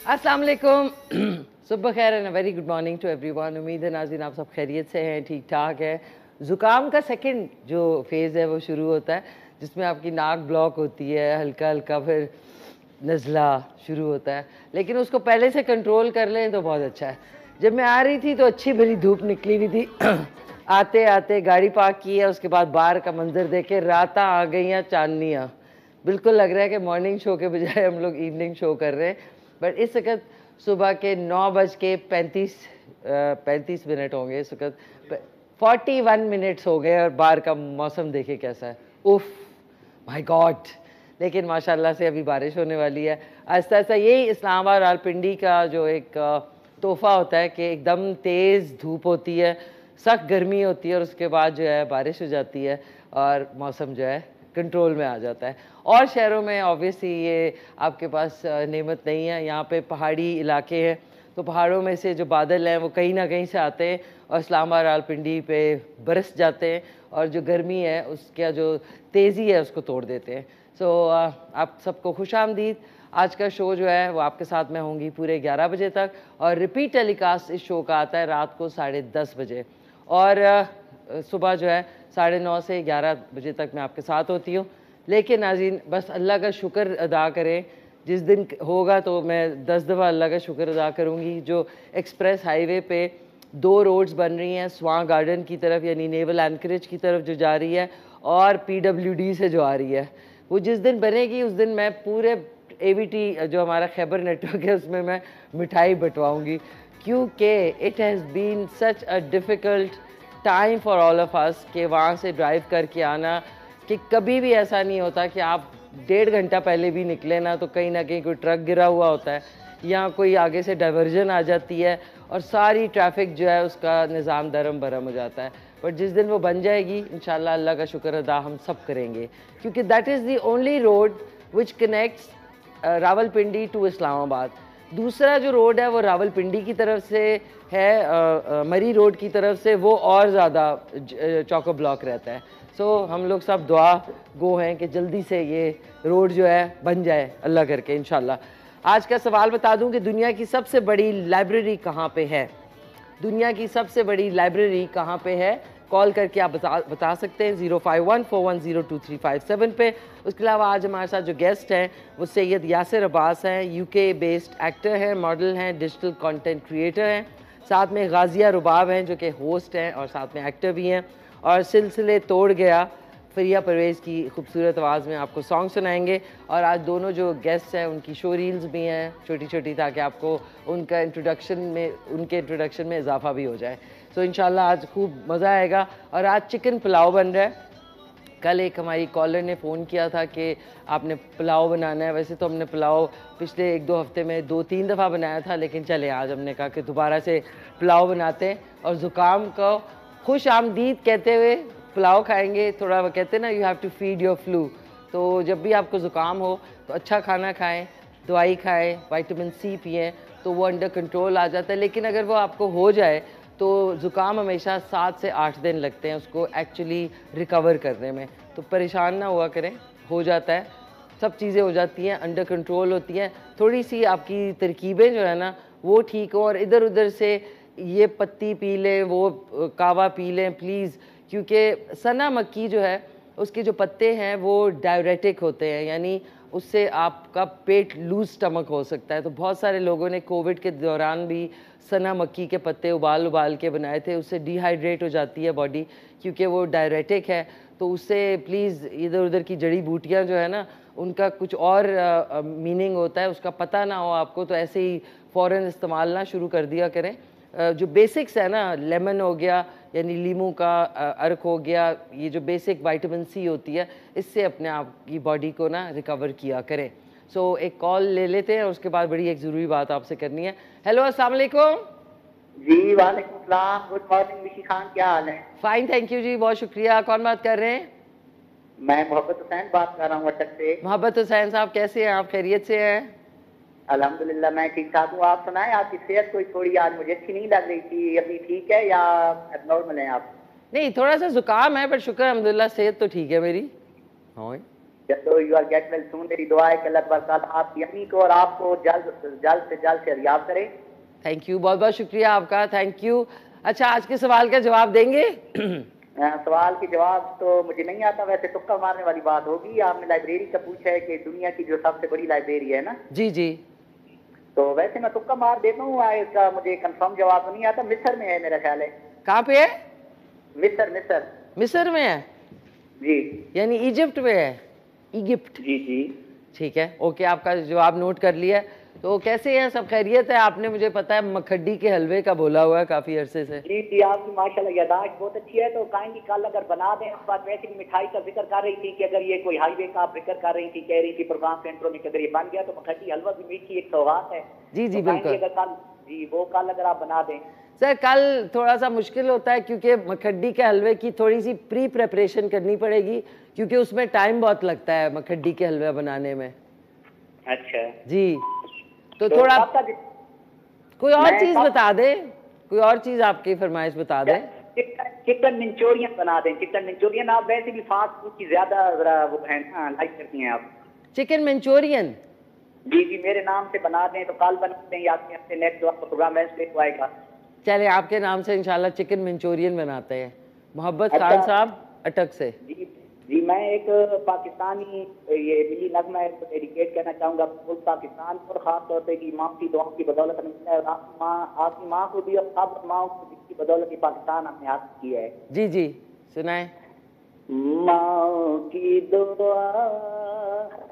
अस्सलाम वालेकुम। सुबह खैर and very good morning to everyone. उम्मीद है नाज़रीन आप सब खैरियत से हैं, ठीक ठाक है। ज़ुकाम का सेकंड जो फेज़ है वो शुरू होता है, जिसमें आपकी नाक ब्लॉक होती है, हल्का हल्का फिर नज़ला शुरू होता है, लेकिन उसको पहले से कंट्रोल कर लें तो बहुत अच्छा है। जब मैं आ रही थी तो अच्छी भली धूप निकली हुई थी। आते आते गाड़ी पार्क की है, उसके बाद बाहर का मंजर देखे रात आ गई हैं, चांदनियाँ। बिल्कुल लग रहा है कि मॉर्निंग शो के बजाय हम लोग इवनिंग शो कर रहे हैं। बट इस वक्त सुबह के 9:35 मिनट होंगे। इस वक्त 41 मिनट्स हो गए और बाहर का मौसम देखे कैसा है। उफ माय गॉड। लेकिन माशाल्लाह से अभी बारिश होने वाली है आहिस्ता आहिस्ता। यही इस्लामाबाद रावलपिंडी का जो एक तोहफ़ा होता है कि एकदम तेज़ धूप होती है, सख्त गर्मी होती है और उसके बाद जो है बारिश हो जाती है और मौसम जो है कंट्रोल में आ जाता है। और शहरों में ऑब्वियसली ये आपके पास नेमत नहीं है। यहाँ पे पहाड़ी इलाके हैं, तो पहाड़ों में से जो बादल हैं वो कहीं ना कहीं से आते हैं और इस्लामाबाद रावलपिंडी पे बरस जाते हैं और जो गर्मी है उसका जो तेज़ी है उसको तोड़ देते हैं। सो आप सबको खुशामदीद। आज का शो जो है वो आपके साथ मैं होंगी पूरे 11 बजे तक और रिपीट टेलीकास्ट इस शो का आता है रात को 10:30 बजे और सुबह जो है 9:30 से 11 बजे तक मैं आपके साथ होती हूँ। लेकिन नाज़रीन बस अल्लाह का शुक्र अदा करें, जिस दिन होगा तो मैं 10 दफ़ा अल्लाह का शुक्र अदा करूँगी। जो एक्सप्रेस हाईवे पे 2 रोड्स बन रही हैं, स्वां गार्डन की तरफ यानी नेवल एनकरेज की तरफ जो जा रही है और PWD से जो आ रही है, वो जिस दिन बनेगी उस दिन मैं पूरे AVT जो हमारा खैबर नेटवर्क है उसमें मैं मिठाई बंटवाऊँगी, क्योंकि it has been such a difficult time for all of us कि वहाँ से ड्राइव करके आना, कि कभी भी ऐसा नहीं होता कि आप 1.5 घंटा पहले भी निकले ना तो कहीं ना कहीं कोई ट्रक गिरा हुआ होता है या कोई आगे से डाइवर्जन आ जाती है और सारी ट्रैफिक जो है उसका निज़ाम दरम बरम हो जाता है। बट जिस दिन वो बन जाएगी इंशाल्लाह अल्लाह का शुक्र अदा हम सब करेंगे, क्योंकि that is the only road which connects Rawalpindi to Islamabad. दूसरा जो रोड है वो रावलपिंडी की तरफ से है, मरी रोड की तरफ से, वो और ज़्यादा चौको ब्लॉक रहता है। सो हम लोग सब दुआ गो हैं कि जल्दी से ये रोड जो है बन जाए अल्लाह करके इंशाल्लाह। आज का सवाल बता दूं कि दुनिया की सबसे बड़ी लाइब्रेरी कहाँ पे है। दुनिया की सबसे बड़ी लाइब्रेरी कहाँ पे है, कॉल करके आप बता सकते हैं 05141022357 पे। उसके अलावा आज हमारे साथ जो गेस्ट हैं वो सैयद यासिर अब्बास हैं, UK बेस्ड एक्टर हैं, मॉडल हैं, डिजिटल कंटेंट क्रिएटर हैं। साथ में गाजिया रुबाब हैं जो कि होस्ट हैं और साथ में एक्टर भी हैं और सिलसिले तोड़ गया फरिया परवेज़ की खूबसूरत आवाज़ में आपको सॉन्ग सुनाएंगे। और आज दोनों जो गेस्ट हैं उनकी शो रील्स भी हैं छोटी छोटी, ताकि आपको उनके इंट्रोडक्शन में इजाफा भी हो जाए। सो इंशाल्लाह आज खूब मज़ा आएगा। और आज चिकन पुलाव बन रहा है। कल एक हमारी कॉलर ने फ़ोन किया था कि आपने पुलाव बनाना है। वैसे तो हमने पुलाव पिछले 1-2 हफ्ते में 2-3 दफ़ा बनाया था, लेकिन चले आज हमने कहा कि दोबारा से पुलाव बनाते हैं और ज़ुकाम को खुश आमदीद कहते हुए पुलाव खाएंगे। थोड़ा वो कहते हैं ना, you have to feed your flu. तो जब भी आपको ज़ुकाम हो तो अच्छा खाना खाएं, दवाई खाएं, विटामिन C पिएं तो वो अंडर कंट्रोल आ जाता है। लेकिन अगर वो आपको हो जाए तो ज़ुकाम हमेशा 7 से 8 दिन लगते हैं उसको एक्चुअली रिकवर करने में। तो परेशान ना हुआ करें, हो जाता है, सब चीज़ें हो जाती हैं, अंडर कंट्रोल होती हैं। थोड़ी सी आपकी तरकीबें जो है ना वो ठीक हो और इधर उधर से ये पत्ती पी लें, वो कावा पी लें प्लीज़, क्योंकि सना मक्की जो है उसके जो पत्ते हैं वो डायरेटिक होते हैं, यानी उससे आपका पेट लूज स्टमक हो सकता है। तो बहुत सारे लोगों ने कोविड के दौरान भी सना मक्की के पत्ते उबाल के बनाए थे, उससे डिहाइड्रेट हो जाती है बॉडी क्योंकि वो डायरेटिक है। तो उससे प्लीज़ इधर उधर की जड़ी बूटियाँ जो है ना उनका कुछ और मीनिंग होता है, उसका पता ना हो आपको तो ऐसे ही फ़ौरन इस्तेमाल ना शुरू कर दिया करें। जो बेसिक्स है ना, लेमन हो गया यानी लीमू का अर्क हो गया, ये जो बेसिक विटामिन C होती है इससे अपने आप की बॉडी को ना रिकवर किया करें। सो एक कॉल ले लेते हैं और उसके बाद बड़ी एक ज़रूरी बात आपसे करनी है। हेलो अस्सलाम वालेकुम। जी वालेकुम सलाम, गुड मॉर्निंग मिशी खान, क्या हाल है? फाइन थैंक यू जी, बहुत शुक्रिया। कौन बात कर रहे हैं? मैं मोहब्बत हुसैन बात कर रहा हूँ अटक से। मोहब्बत हुसैन साहब कैसे हैं आप, खैरियत से हैं? अल्हम्दुलिल्लाह मैं ठीक ठाक हूँ। आप सुनाएं, आपकी सेहत कोई थोड़ी आज मुझे अच्छी नहीं लग रही थी, अभी ठीक है या एबनॉर्मल है आप? नहीं, थोड़ा सा जुकाम है पर शुक्र अल्हम्दुलिल्लाह सेहत तो ठीक है मेरी। हाँ तो you are get well soon. मेरी दुआ है कि अल्लाह तबारक व तआला आपकी अम्मी को और आपको जल्द से रियाब करे। थैंक यू, बहुत बहुत शुक्रिया आपका, थैंक यू। अच्छा, आज के सवाल का जवाब देंगे? सवाल के जवाब तो मुझे नहीं आता, वैसे तुक्का मारने वाली बात होगी। आपने लाइब्रेरी का पूछा है कि दुनिया की जो सबसे बड़ी लाइब्रेरी है ना, जी जी, तो वैसे मैं तुक्का मार देता हूँ। इसका मुझे कंफर्म जवाब तो नहीं आता। मिस्र में है मेरा ख्याल है। कहाँ पे है? मिस्र मिस्र। मिस्र में है? जी यानी इजिप्ट में है? इजिप्ट, जी जी ठीक है, ओके, आपका जवाब नोट कर लिया। तो कैसे हैं, सब खैरियत है? आपने मुझे पता है मखड्डी के हलवे का बोला हुआ है काफी अरसे से। जी जी, आपकी माशाल्लाह यादाश्त बहुत अच्छी है। तो काइंडली कल अगर बना दें। इस बात वैसे भी मिठाई का जिक्र कर रही थी कि अगर ये कोई हाईवे का आप जिक्र कर रही थी, कह रही थी प्रोग्राम सेंटरों में अगर ये बन गया तो मखड्डी हलवा भी मीठी एक सौगात है। जी जी तो बिल्कुल। अगर कल, जी वो कल अगर आप बना दें। सर कल थोड़ा सा मुश्किल होता है क्योंकि मखड्डी के हलवे की थोड़ी सी प्री प्रेपरेशन करनी पड़ेगी, क्योंकि उसमें टाइम बहुत लगता है मखड्डी के हलवा बनाने में। अच्छा जी, तो थोड़ा कोई और चीज़ बता दे, कोई और चीज़ आपकी फरमाइश बता दें। चिकन मंचूरियन बना दें। चिकन मंचूरियन आप वैसे भी फास्ट फूड की ज्यादा वो है ना, लाइक करती हैं आप। Chicken Manchurian? जी जी, मेरे नाम से बना दें तो कल बनाते हैं या अपने नेक्स्ट जो आपका प्रोग्राम वेंसडे को आएगा। चले आपके नाम से इंशाल्लाह चिकन मंचूरियन बनाते हैं। मोहब्बत अच्छा, खान साहब अटक से। जी जी, मैं एक पाकिस्तानी ये मिली नगमा है तो डेडिकेट करना चाहूँगा फुल पाकिस्तान और ख़ास तौर पे कि माँ की दुआओं की बदौलत मिलता है। आपकी माँ को भी और सब माँ को जिसकी बदौलत ही पाकिस्तान अपने हाथ में किया है। जी जी, सुनाए। माँ की दुआ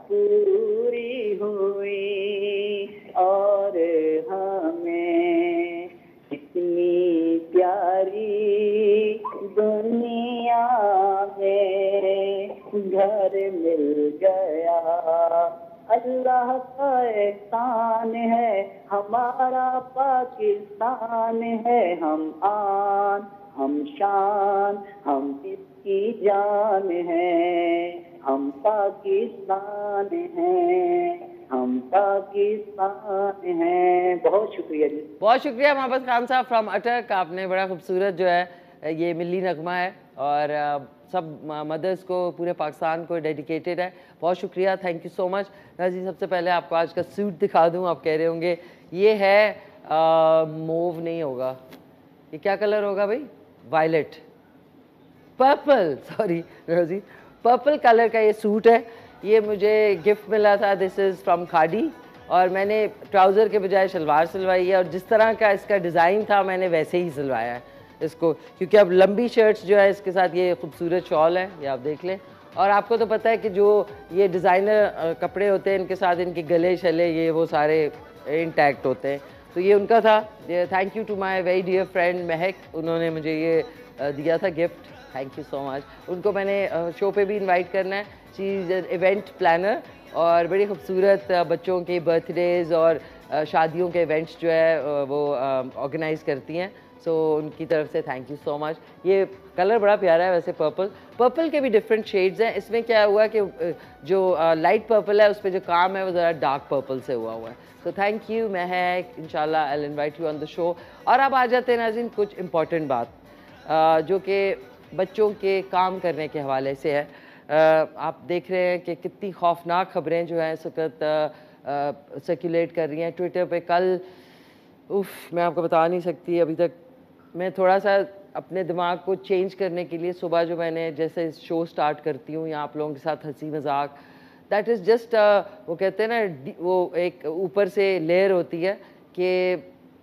पूरी हुई और हमें कितनी प्यारी दुनिया में घर मिल गया। अल्लाह का एहसान है, हमारा पाकिस्तान है। हम आन हम शान हम इसकी जान है। हम पाकिस्तान हैं, हम पाकिस्तान हैं। बहुत शुक्रिया जी। बहुत शुक्रिया मोहब्बत खान साहब फ्रॉम अटक। आपने बड़ा खूबसूरत जो है ये मिली नगमा है और सब मदर्स को पूरे पाकिस्तान को डेडिकेटेड है। बहुत शुक्रिया, थैंक यू सो मच। जी, सबसे पहले आपको आज का सूट दिखा दूं। आप कह रहे होंगे ये है मोव नहीं होगा, ये क्या कलर होगा भाई? वायलेट, पर्पल, सॉरी जी, पर्पल कलर का ये सूट है। ये मुझे गिफ्ट मिला था, दिस इज़ फ्रॉम खादी, और मैंने ट्राउज़र के बजाय शलवार सिलवाई है और जिस तरह का इसका डिज़ाइन था मैंने वैसे ही सिलवाया है इसको, क्योंकि अब लंबी शर्ट्स जो है इसके साथ ये खूबसूरत शॉल है, ये आप देख लें। और आपको तो पता है कि जो ये डिज़ाइनर कपड़े होते हैं इनके साथ इनके गले शले ये वो सारे इंटैक्ट होते हैं, तो ये उनका था। Thank you to my very dear friend Mahak, उन्होंने मुझे ये दिया था gift, thank you so much. उनको मैंने शो पे भी इनवाइट करना है। She is an event planner और बड़ी खूबसूरत बच्चों के बर्थडेज़ और शादियों के इवेंट्स जो है वो ऑर्गेनाइज़ करती हैं। सो उनकी तरफ से थैंक यू सो मच। ये कलर बड़ा प्यारा है वैसे, पर्पल के भी डिफरेंट शेड्स हैं। इसमें क्या हुआ कि जो लाइट पर्पल है उस पर जो काम है वो ज़रा डार्क पर्पल से हुआ है। सो थैंक यू महक, इंशाल्लाह I will invite you on the show. और अब आ जाते हैं नाज़रीन कुछ इम्पॉर्टेंट बात जो कि बच्चों के काम करने के हवाले से है। आप देख रहे हैं कि कितनी खौफनाक खबरें जो हैं इस वक्त सर्कुलेट कर रही हैं ट्विटर पे। कल मैं आपको बता नहीं सकती, अभी तक मैं थोड़ा सा अपने दिमाग को चेंज करने के लिए सुबह जो मैंने जैसे शो स्टार्ट करती हूँ या आप लोगों के साथ हंसी मजाक, दैट इज़ जस्ट वो कहते हैं ना वो एक ऊपर से लेयर होती है कि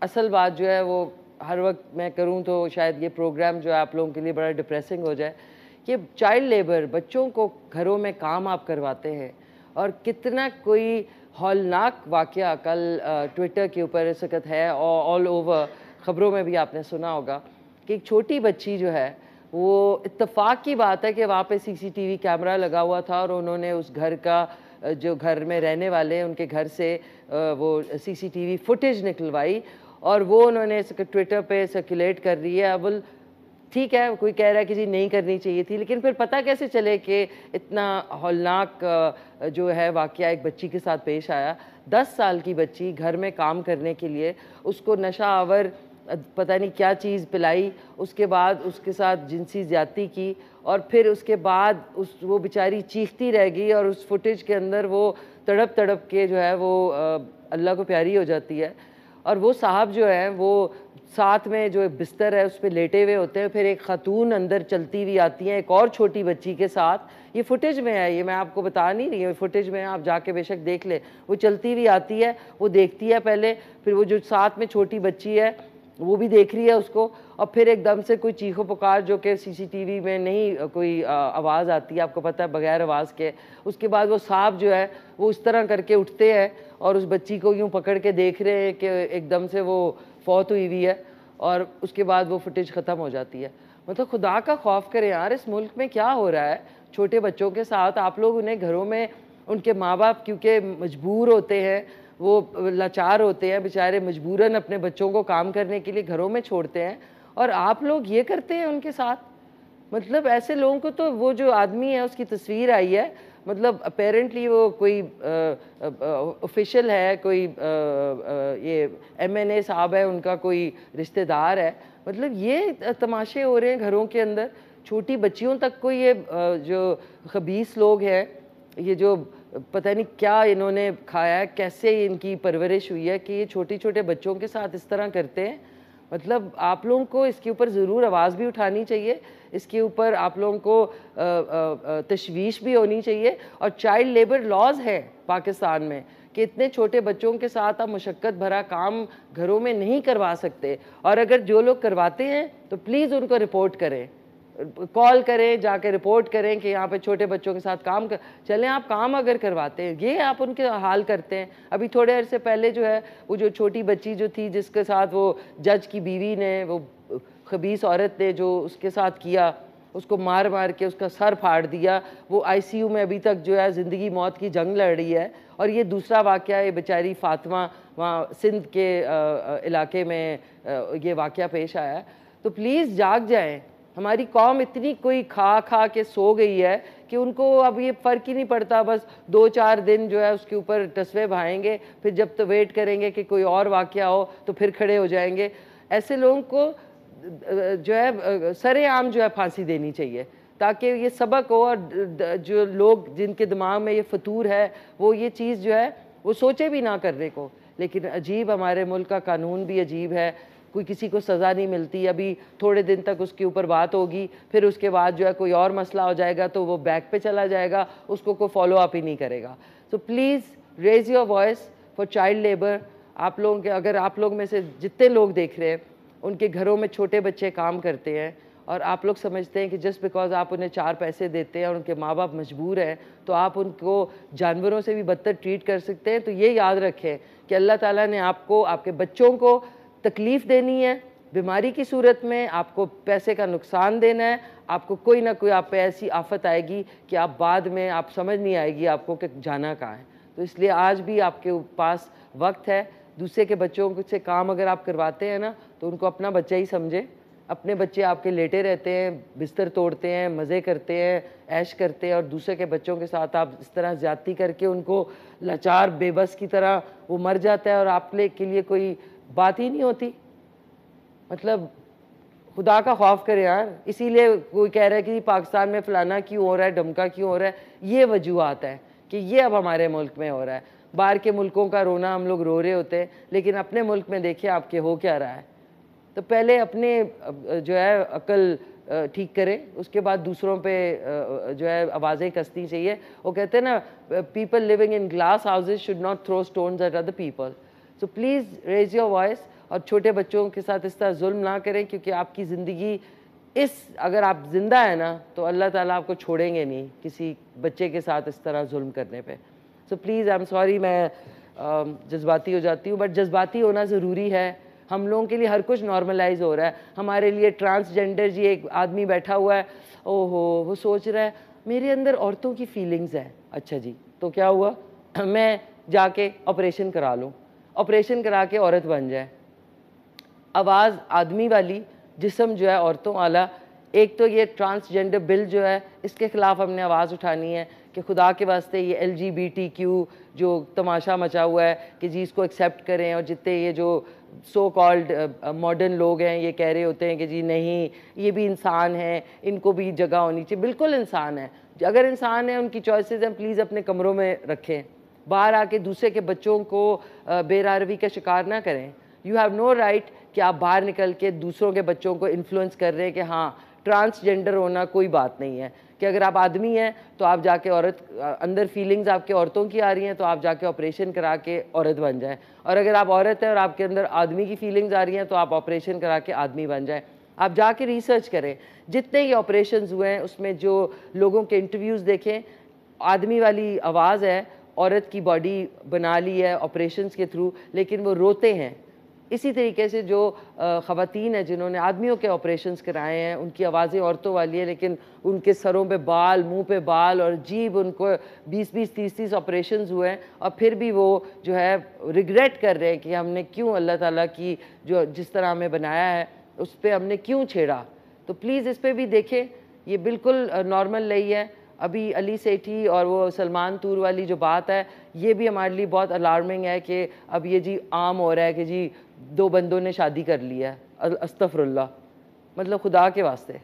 असल बात जो है वो हर वक्त मैं करूं तो शायद ये प्रोग्राम जो है आप लोगों के लिए बड़ा डिप्रेसिंग हो जाए कि चाइल्ड लेबर, बच्चों को घरों में काम आप करवाते हैं। और कितना कोई हौलनाक वाक़या कल ट्विटर के ऊपर इस वक्त है और ऑल ओवर ख़बरों में भी आपने सुना होगा कि एक छोटी बच्ची जो है वो, इत्तेफाक की बात है कि वहाँ पे सीसीटीवी कैमरा लगा हुआ था और उन्होंने उस घर का जो घर में रहने वाले हैं उनके घर से वो सीसीटीवी फुटेज निकलवाई और वो उन्होंने ट्विटर पे सर्कुलेट कर रही है। अब ठीक है, कोई कह रहा है कि जी नहीं करनी चाहिए थी, लेकिन फिर पता कैसे चले कि इतना हौलनाक जो है वाक़या एक बच्ची के साथ पेश आया। 10 साल की बच्ची घर में काम करने के लिए उसको नशा आवर पता नहीं क्या चीज़ पिलाई, उसके बाद उसके साथ जिनसी ज़्यादती की, और फिर उसके बाद वो बेचारी चीखती रह गई, और उस फुटेज के अंदर वो तड़प तड़प के जो है वो अल्लाह को प्यारी हो जाती है। और वो साहब जो है वो साथ में जो बिस्तर है उस पर लेटे हुए होते हैं, फिर एक खातून अंदर चलती हुई आती हैं एक और छोटी बच्ची के साथ। ये फुटेज में है, ये मैं आपको बता नहीं रही हूँ, फुटेज में आप जाके बेशक देख ले। वो चलती हुई आती है, वो देखती है पहले, फिर वो जो साथ में छोटी बच्ची है वो भी देख रही है उसको, और फिर एकदम से कोई चीखो पुकार, जो कि सीसीटीवी में नहीं कोई आवाज़ आती है, आपको पता है, बगैर आवाज़ के। उसके बाद वो साहब जो है वो इस तरह करके उठते हैं और उस बच्ची को यूँ पकड़ के देख रहे हैं कि एकदम से वो फौत हुई हुई है, और उसके बाद वो फुटेज ख़त्म हो जाती है। मतलब खुदा का खौफ करें यार, इस मुल्क में क्या हो रहा है छोटे बच्चों के साथ। आप लोग उन्हें घरों में, उनके माँ बाप क्योंकि मजबूर होते हैं, वो लाचार होते हैं बेचारे, मजबूरन अपने बच्चों को काम करने के लिए घरों में छोड़ते हैं, और आप लोग ये करते हैं उनके साथ। मतलब ऐसे लोगों को तो, वो जो आदमी है उसकी तस्वीर आई है, मतलब अपेरेंटली वो कोई ऑफिशियल है, कोई ये MNA साहब है, उनका कोई रिश्तेदार है। मतलब ये तमाशे हो रहे हैं घरों के अंदर, छोटी बच्चियों तक को ये जो खबीस लोग हैं, ये जो पता नहीं क्या इन्होंने खाया है, कैसे इनकी परवरिश हुई है कि ये छोटे छोटे बच्चों के साथ इस तरह करते हैं। मतलब आप लोगों को इसके ऊपर ज़रूर आवाज़ भी उठानी चाहिए, इसके ऊपर आप लोगों को तशवीश भी होनी चाहिए। और चाइल्ड लेबर लॉज है पाकिस्तान में कि इतने छोटे बच्चों के साथ आप मुशक्क़त भरा काम घरों में नहीं करवा सकते, और अगर जो लोग करवाते हैं तो प्लीज़ उनको रिपोर्ट करें, कॉल करें, जाके रिपोर्ट करें कि यहाँ पे छोटे बच्चों के साथ काम कर चलें। आप काम अगर करवाते हैं, ये आप उनके हाल करते हैं। अभी थोड़े अरसे पहले जो है वो जो छोटी बच्ची जो थी, जिसके साथ वो जज की बीवी ने, वो खबीस औरत ने जो उसके साथ किया, उसको मार मार के उसका सर फाड़ दिया, वो ICU में अभी तक जो है ज़िंदगी मौत की जंग लड़ रही है। और ये दूसरा वाक़या, ये बेचारी फातिमा वहाँ सिंध के इलाके में ये वाक़या पेश आया है। तो प्लीज़ जाग जाएँ। हमारी कौम इतनी कोई खा खा के सो गई है कि उनको अब ये फ़र्क ही नहीं पड़ता, बस 2-4 दिन जो है उसके ऊपर तस्वे बहाएंगे, फिर जब तो वेट करेंगे कि कोई और वाक़या हो तो फिर खड़े हो जाएंगे। ऐसे लोगों को जो है सरेआम जो है फांसी देनी चाहिए, ताकि ये सबक हो, और जो लोग जिनके दिमाग में ये फतूर है वो ये चीज़ जो है वो सोचे भी ना करने को। लेकिन अजीब, हमारे मुल्क का कानून भी अजीब है, कोई किसी को सज़ा नहीं मिलती। अभी थोड़े दिन तक उसके ऊपर बात होगी, फिर उसके बाद जो है कोई और मसला हो जाएगा तो वो बैक पे चला जाएगा, उसको कोई फॉलो अप ही नहीं करेगा। तो please raise your voice for child labour. आप लोगों के, अगर आप लोग में से जितने लोग देख रहे हैं उनके घरों में छोटे बच्चे काम करते हैं, और आप लोग समझते हैं कि जस्ट बिकॉज आप उन्हें 4 पैसे देते हैं और उनके माँ बाप मजबूर हैं तो आप उनको जानवरों से भी बदतर ट्रीट कर सकते हैं, तो ये याद रखें कि अल्लाह ताला ने आपको, आपके बच्चों को तकलीफ़ देनी है, बीमारी की सूरत में आपको पैसे का नुकसान देना है, आपको कोई ना कोई आप पे ऐसी आफत आएगी कि आप बाद में आप समझ नहीं आएगी आपको कि जाना कहाँ है। तो इसलिए आज भी आपके पास वक्त है। दूसरे के बच्चों से काम अगर आप करवाते हैं ना, तो उनको अपना बच्चा ही समझें। अपने बच्चे आपके लेटे रहते हैं, बिस्तर तोड़ते हैं, मज़े करते हैं, ऐश करते हैं, और दूसरे के बच्चों के साथ आप इस तरह ज़्यादती करके उनको लाचार बेबस की तरह वो मर जाता है, और आप के लिए कोई बात ही नहीं होती। मतलब खुदा का खौफ करे यार। इसीलिए कोई कह रहा है कि पाकिस्तान में फ़लाना क्यों हो रहा है, ढमका क्यों हो रहा है, ये वजूहत है कि ये अब हमारे मुल्क में हो रहा है। बाहर के मुल्कों का रोना हम लोग रो रहे होते हैं, लेकिन अपने मुल्क में देखिए आपके हो क्या रहा है। तो पहले अपने जो है अकल ठीक करें, उसके बाद दूसरों पे जो है आवाज़ें कसनी चाहिए। वो कहते हैं ना, people living in glass houses should not throw stones at other people. So please raise your voice, और छोटे बच्चों के साथ इस तरह जुल्म ना करें, क्योंकि आपकी ज़िंदगी अगर आप ज़िंदा है ना तो अल्लाह ताला आपको छोड़ेंगे नहीं किसी बच्चे के साथ इस तरह जुल्म करने पे। So please, I am sorry, मैं जज्बाती हो जाती हूँ, बट जज्बाती होना ज़रूरी है। हम लोगों के लिए हर कुछ नॉर्मलाइज हो रहा है। हमारे लिए ट्रांसजेंडर, जी एक आदमी बैठा हुआ है, ओहो, वो सोच रहा है मेरे अंदर औरतों की फीलिंग्स है। अच्छा जी, तो क्या हुआ, मैं जाके ऑपरेशन करा लूँ, ऑपरेशन करा के औरत बन जाए। आवाज़ आदमी वाली, जिस्म जो है औरतों वाला। एक तो ये ट्रांसजेंडर बिल जो है, इसके ख़िलाफ़ हमने आवाज़ उठानी है कि खुदा के वास्ते ये LGBTQ जो तमाशा मचा हुआ है कि जी इसको एक्सेप्ट करें, और जितने ये जो सो कॉल्ड मॉडर्न लोग हैं ये कह रहे होते हैं कि जी नहीं ये भी इंसान है, इनको भी जगह होनी चाहिए। बिल्कुल इंसान है, अगर इंसान है उनकी चॉइसेस हैं, प्लीज़ अपने कमरों में रखें, बाहर आके दूसरे के बच्चों को बेरारवी का शिकार ना करें। यू हैव नो राइट कि आप बाहर निकल के दूसरों के बच्चों को इन्फ्लुएंस कर रहे हैं कि हाँ ट्रांसजेंडर होना कोई बात नहीं है, कि अगर आप आदमी हैं तो आप जाके औरत, अंदर फीलिंग्स आपके औरतों की आ रही हैं तो आप जाके ऑपरेशन करा के औरत बन जाएं, और अगर आप औरत हैं और आपके अंदर आदमी की फीलिंग्स आ रही हैं तो आप ऑपरेशन करा के आदमी बन जाएं। आप जाके रिसर्च करें, जितने ही ऑपरेशंस हुए हैं उसमें जो लोगों के इंटरव्यूज़ देखें, आदमी वाली आवाज़ है, औरत की बॉडी बना ली है ऑपरेशंस के थ्रू, लेकिन वो रोते हैं। इसी तरीके से जो ख़वातीन हैं जिन्होंने आदमियों के ऑपरेशंस कराए हैं, उनकी आवाज़ें औरतों वाली है, लेकिन उनके सरों पे बाल, मुंह पे बाल और जीभ, उनको 20-20, 30-30 ऑपरेशंस हुए हैं, और फिर भी वो जो है रिग्रेट कर रहे हैं कि हमने क्यों अल्लाह ताला की जो जिस तरह हमें बनाया है उस पर हमने क्यों छेड़ा। तो प्लीज़ इस पर भी देखें, ये बिल्कुल नॉर्मल नहीं है। अभी अली सेठी और वो सलमान तूर वाली जो बात है, ये भी हमारे लिए बहुत अलार्मिंग है कि अब ये जी आम हो रहा है कि जी 2 बंदों ने शादी कर ली है, अस्तगफुरुल्लाह, मतलब खुदा के वास्ते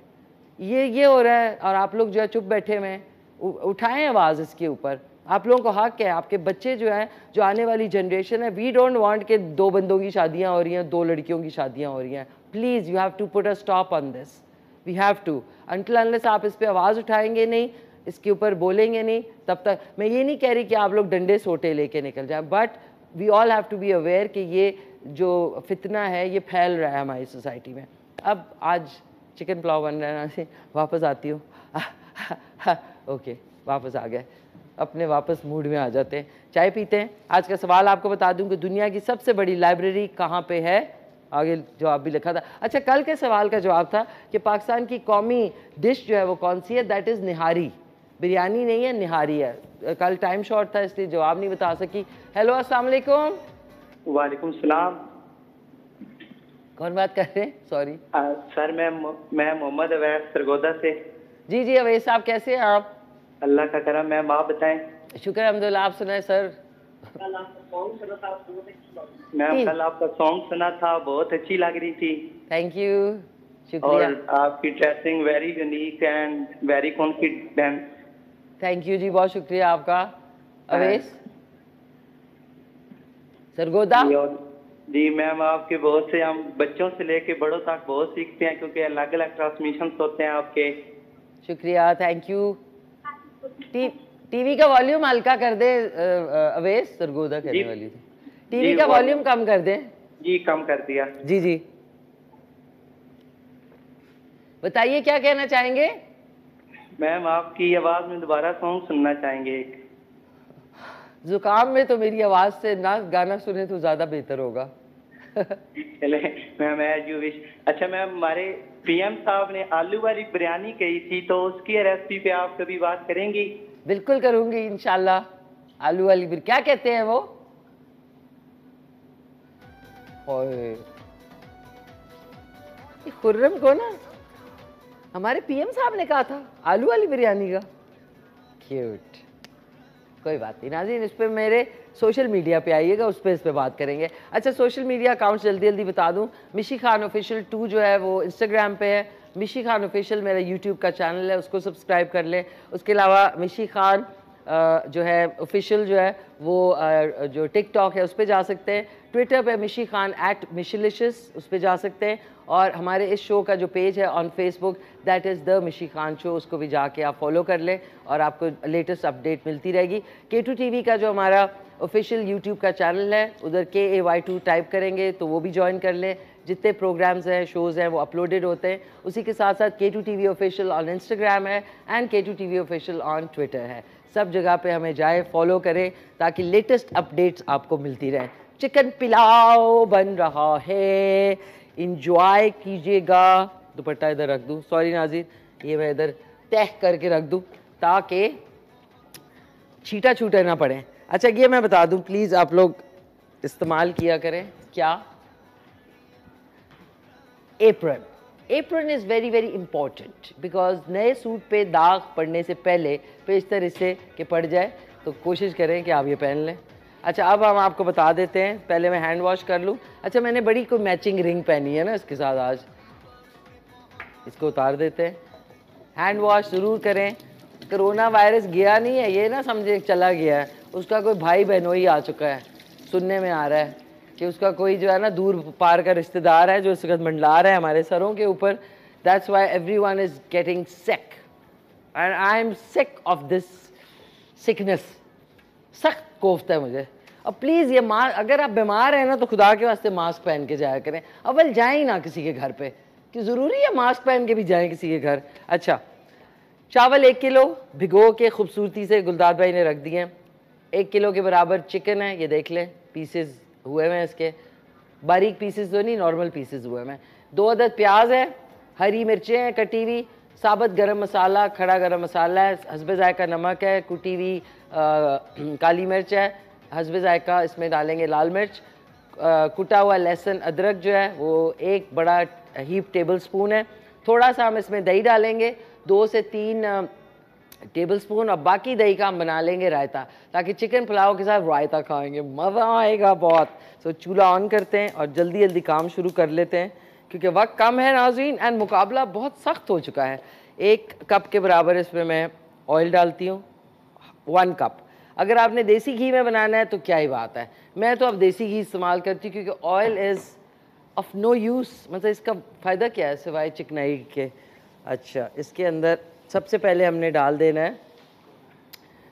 ये हो रहा है, और आप लोग जो है चुप बैठे हुए हैं। उठाएं आवाज़ इसके ऊपर, आप लोगों को हक है, आपके बच्चे जो हैं, जो आने वाली जनरेशन है, वी डोंट वांट कि 2 बंदों की शादियाँ हो रही हैं, 2 लड़कियों की शादियाँ हो रही हैं। Please you have to put a stop on this, we have to, until unless आप इस पर आवाज़ उठाएंगे नहीं, इसके ऊपर बोलेंगे नहीं, तब तक। मैं ये नहीं कह रही कि आप लोग डंडे सोटे लेके निकल जाएं, but we all have to be aware कि ये जो फितना है ये फैल रहा है हमारी सोसाइटी में। अब आज चिकन पुलाव बन रहा है से वापस आती हूँ ओके, वापस आ गए, अपने वापस मूड में आ जाते हैं, चाय पीते हैं। आज का सवाल आपको बता दूं कि दुनिया की सबसे बड़ी लाइब्रेरी कहाँ पे है, आगे जवाब भी लिखा था। अच्छा, कल के सवाल का जवाब था कि पाकिस्तान की कौमी डिश जो है वो कौन सी है, दैट इज़ निहारी, बिरयानी नहीं है, निहारी है। कल टाइम शॉर्ट था इसलिए जवाब नहीं बता सकी। हेलो, अस्सलाम वालेकुम। वालेकुम सलाम। कौन बात कर रहे हैं? सॉरी सर, मैं मोहम्मद अवैस सरगोदा से। जी जी अवैस साहब, कैसे हैं आप? अल्लाह का करम, मैम आप बताएं। शुक्र अल्हम्दुलिल्लाह, आप सुनाए सर। मैम कल आपका सॉन्ग सुना था, बहुत अच्छी लग रही थी। थैंक यू, शुक्रिया। और आपकी dressing very unique and very confident. Thank you जी, बहुत शुक्रिया आपका। अवैस सरगोदा जी मैम, आपके बहुत से, हम बच्चों से लेके बड़ों तक बहुत सीखते हैं, क्योंकि अलग अलग ट्रांसमिशन होते हैं आपके। शुक्रिया, थैंक यू। टीवी का वॉल्यूम हल्का कर दे अवैस, सरगोदा कहने वाली थी। टीवी का वॉल्यूम कम कर दे। जी कम कर दिया। जी जी, बताइए क्या कहना चाहेंगे? मैम आपकी आवाज में दोबारा सॉन्ग सुनना चाहेंगे एक। जुकाम में तो मेरी आवाज से ना गाना सुने तो ज्यादा बेहतर होगा चले मैम, एज यू विश। अच्छा मैम, हमारे पीएम साहब ने आलू वाली बिरयानी कही थी, तो उसकी रेसिपी पे आप कभी बात करेंगी? बिल्कुल करूंगी इंशाल्लाह। आलू वाली बिरयानी क्या कहते हैं वो? खुर्रम को ना हमारे पीएम साहब ने कहा था आलू वाली बिरयानी का। क्यूट, कोई बात नहीं नाज़रीन, इस पे मेरे सोशल मीडिया पे आइएगा, उस पर इस पे बात करेंगे। अच्छा, सोशल मीडिया अकाउंट्स जल्दी जल्दी बता दूं। मिशी खान ऑफिशियल 2 जो है वो इंस्टाग्राम पे है, मिशी खान ऑफिशियल मेरा यूट्यूब का चैनल है, उसको सब्सक्राइब कर लें। उसके अलावा मिशी खान जो है ऑफिशियल जो है वो जो टिकटॉक है उस पर जा सकते हैं, ट्विटर पे मिशी खान @मिशीलिशियस उस पर जा सकते हैं, और हमारे इस शो का जो पेज है on Facebook that is the मिशी खान शो, उसको भी जाके आप फॉलो कर लें और आपको लेटेस्ट अपडेट मिलती रहेगी। K2 TV का जो हमारा ऑफिशियल यूट्यूब का चैनल है, उधर KAY2 टाइप करेंगे तो वो भी ज्वाइन कर लें। जितने प्रोग्राम्स हैं, शोज़ हैं, वो अपलोडेड होते हैं। उसी के साथ साथ K2 TV official on Instagram है and K2 TV official on Twitter है। सब जगह पे हमें जाए, फॉलो करें ताकि लेटेस्ट अपडेट्स आपको मिलती रहें। चिकन पुलाव बन रहा है, इंजॉय कीजिएगा। दुपट्टा इधर रख दूँ, सॉरी नाज़रीन, ये मैं इधर तह करके रख दूँ ताकि छीटा छूटे ना पड़े। अच्छा, ये मैं बता दूं, प्लीज़ आप लोग इस्तेमाल किया करें क्या, apron. Apron is very very important because नए सूट पे दाग पड़ने से पहले पेशतर इससे कि पड़ जाए, तो कोशिश करें कि आप ये पहन लें। अच्छा, अब हम आपको बता देते हैं, पहले मैं हैंड वॉश कर लूँ। अच्छा, मैंने बड़ी कोई मैचिंग रिंग पहनी है ना इसके साथ आज, इसको उतार देते हैं। हैंड वॉश ज़रूर करें। कोरोना वायरस गया नहीं है, ये ना समझे चला गया है, उसका कोई भाई बहनोई आ चुका है। सुनने में आ रहा है कि उसका कोई जो है ना दूर पार का रिश्तेदार है जो इस वक्त मंडला रहा है हमारे सरों के ऊपर। That's why everyone is getting sick and I am sick of this sickness. सख्त कोफ्त है मुझे। अब प्लीज़ ये मास्क, अगर आप बीमार हैं ना तो खुदा के वास्ते मास्क पहन के जाया करें। अव्वल जाएं ही ना किसी के घर पे, कि ज़रूरी है मास्क पहन के भी जाएं किसी के घर। अच्छा, चावल 1 किलो भिगो के खूबसूरती से गुलदाद भाई ने रख दिए हैं। 1 किलो के बराबर चिकन है, ये देख लें पीसेस हुए हुए हैं इसके, बारीक पीसेस तो नहीं, नॉर्मल पीसेस हुए हुए हैं। 2 अदद प्याज है, हरी मिर्चें हैं कटी हुई, साबुत गरम मसाला, खड़ा गरम मसाला है, हस्बे जायका नमक है, कुटी हुई काली मिर्च है, हस्बे जायका इसमें डालेंगे लाल मिर्च, कुटा हुआ लहसुन अदरक जो है वो 1 बड़ा हीप टेबल स्पून है। थोड़ा सा हम इसमें दही डालेंगे, 2 से 3 टेबल स्पून, और बाकी दही का हम बना लेंगे रायता, ताकि चिकन पुलाव के साथ रायता खाएंगे, मज़ा आएगा बहुत। सो चूल्हा ऑन करते हैं और जल्दी जल्दी काम शुरू कर लेते हैं क्योंकि वक्त कम है नाज़रीन, एंड मुकाबला बहुत सख्त हो चुका है। 1 कप के बराबर इसमें मैं ऑयल डालती हूँ, 1 कप। अगर आपने देसी घी में बनाना है तो क्या ही बात है, मैं तो अब देसी घी इस्तेमाल करती हूँ क्योंकि oil is of no use, मतलब इसका फ़ायदा क्या है सिवाय चिकनाई के। अच्छा, इसके अंदर सबसे पहले हमने डाल देना है